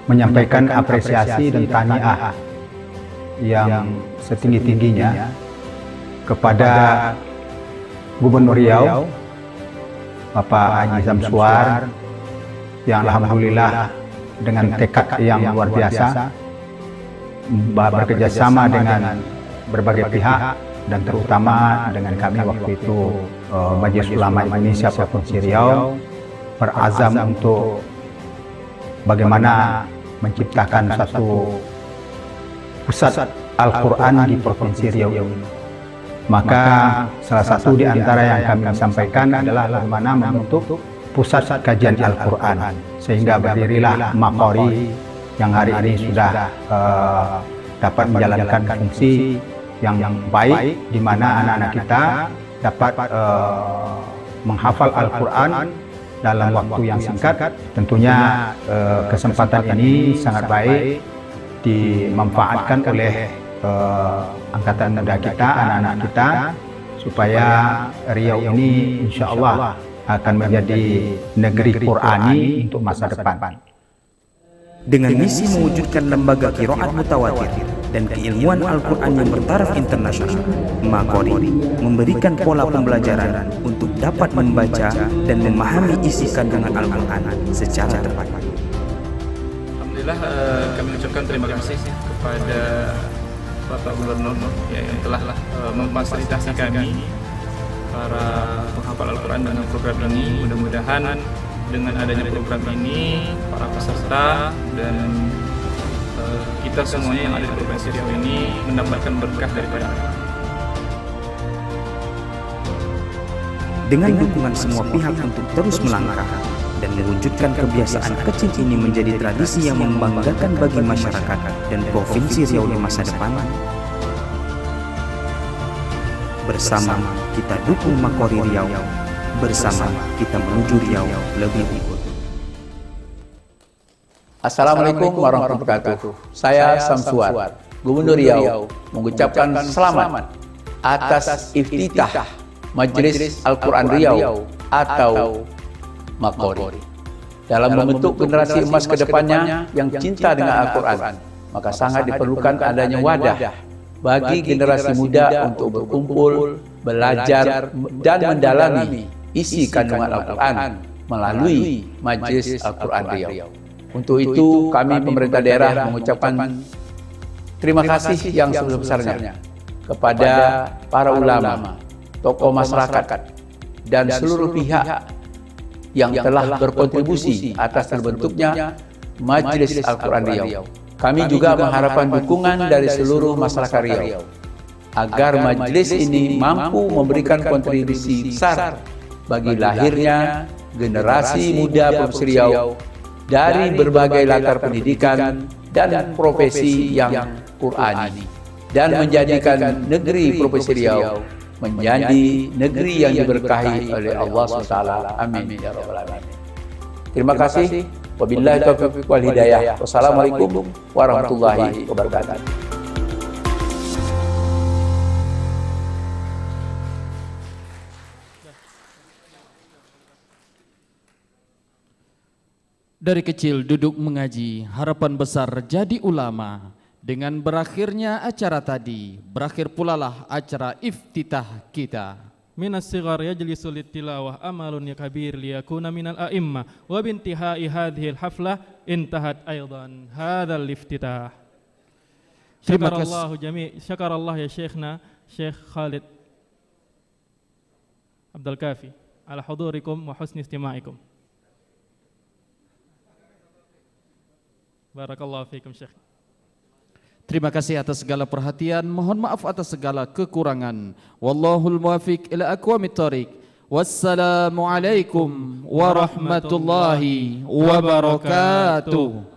menyampaikan apresiasi dan tahniah yang setinggi-tingginya kepada Gubernur Riau, Bapak Haji Samsuar, yang alhamdulillah dengan tekad yang luar biasa bekerjasama dengan berbagai pihak dan terutama dengan kami waktu itu Majelis Ulama Indonesia Provinsi Riau berazam untuk bagaimana menciptakan satu pusat Al-Quran di Provinsi Riau ini. Maka salah satu di antara yang kami sampaikan adalah bagaimana membentuk pusat kajian Al-Quran, sehingga berdirilah Makori yang hari ini sudah dapat menjalankan fungsi yang baik, di mana anak-anak kita dapat menghafal Al-Quran dalam waktu yang singkat. Tentunya kesempatan ini sangat baik dimanfaatkan oleh angkatan muda kita, anak-anak kita, supaya Riau ini insya Allah akan menjadi negeri Qurani untuk masa depan. Dengan misi mewujudkan lembaga qiraat mutawatir dan keilmuan Al-Quran yang bertaraf internasional, Makori memberikan pola pembelajaran untuk dapat membaca dan memahami isi kandungan Al-Quran secara tepat. Alhamdulillah, kami ucapkan terima kasih kepada Bapak Gubernur yang telah memfasilitasi kami para penghafal Al-Quran dengan program ini. Mudah-mudahan dengan adanya program ini, para peserta dan kita semuanya yang ada di Provinsi Riau ini mendapatkan berkah daripada Allah. Dengan dukungan semua pihak untuk terus melangkah dan mewujudkan kebiasaan kecil ini menjadi tradisi yang membanggakan bagi masyarakat dan Provinsi Riau di masa depan, bersama kita dukung Makori Riau, bersama kita menuju Riau lebih unggul. Assalamualaikum warahmatullahi wabarakatuh. Saya Samsuar, Gubernur Riau, mengucapkan selamat atas iftitah Majelis Al-Quran Riau atau Makori. Dalam membentuk generasi emas kedepannya yang cinta dengan Al-Quran, maka sangat diperlukan adanya wadah bagi generasi muda untuk berkumpul, belajar, dan mendalami isi kandungan Al-Quran melalui Majelis Al-Quran Riau. Untuk itu, kami pemerintah daerah mengucapkan terima kasih yang sebesar-besarnya kepada para ulama, tokoh masyarakat, dan seluruh pihak yang telah berkontribusi atas terbentuknya Majelis Al-Quran Riau. Kami juga mengharapkan dukungan dari seluruh masyarakat Riau agar majelis ini mampu memberikan kontribusi besar bagi lahirnya generasi muda Provinsi Riau dari berbagai latar pendidikan dan profesi yang Qurani, dan menjadikan negeri Provinsi Riau menjadi negeri yang diberkahi oleh Allah SWT. Amin ya rabbal alamin. Terima kasih. Wabillahi taufiq wal hidayah. Wassalamualaikum warahmatullahi wabarakatuh. Dari kecil duduk mengaji, harapan besar jadi ulama. Dengan berakhirnya acara tadi, berakhir pulalah acara iftitah kita. Minas sigar yajlisu littilawah amalun ya kabir liyakuna minal a'imma wa bintihai hadhil haflah intahat aydan hadzal iftitah. Syakarallah ya Syekhna Syekh Khalid Abdul Kafi ala hudurikum wa husni istima'ikum. Barakallahu fiikum Syekh. Terima kasih atas segala perhatian, mohon maaf atas segala kekurangan. Wallahul muwaffiq ila aqwamit thoriq. Wassalamualaikum warahmatullahi wabarakatuh.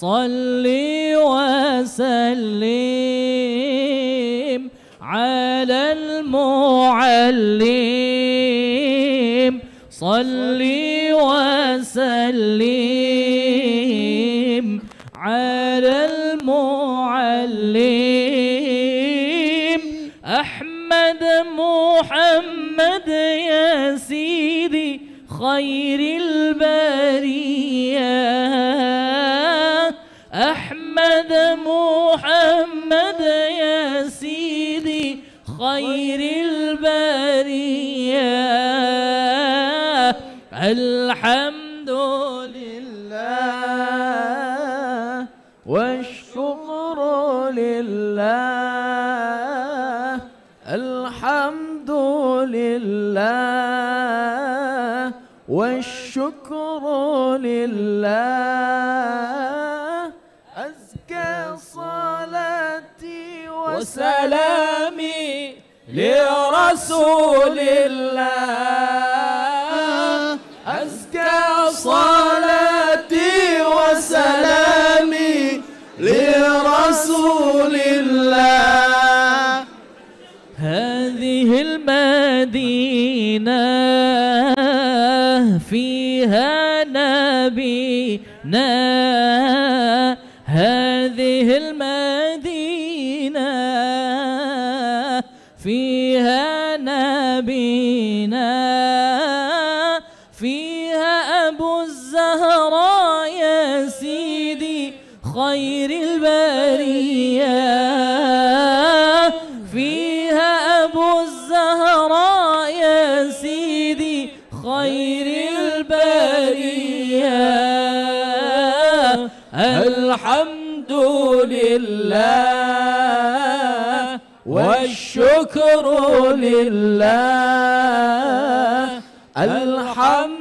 صلي وسلم على المعلم صلي وسلم على المعلم أحمد محمد يا سيدي خير البرية أحمد محمد يا سيدي خير البرية الحمد لله والشكر لله الحمد لله والشكر لله أزكى صلاتي وسلامي لرسول الله أزكى صلاتي وسلامي لرسول الله هذه المدينة فيها نبينا هذه المدينة فيها نبينا فيها أبو الزهراء يا سيدي خير البرية فيها أبو الزهراء يا سيدي خير البرية الحمد لله والشكر لله الحمد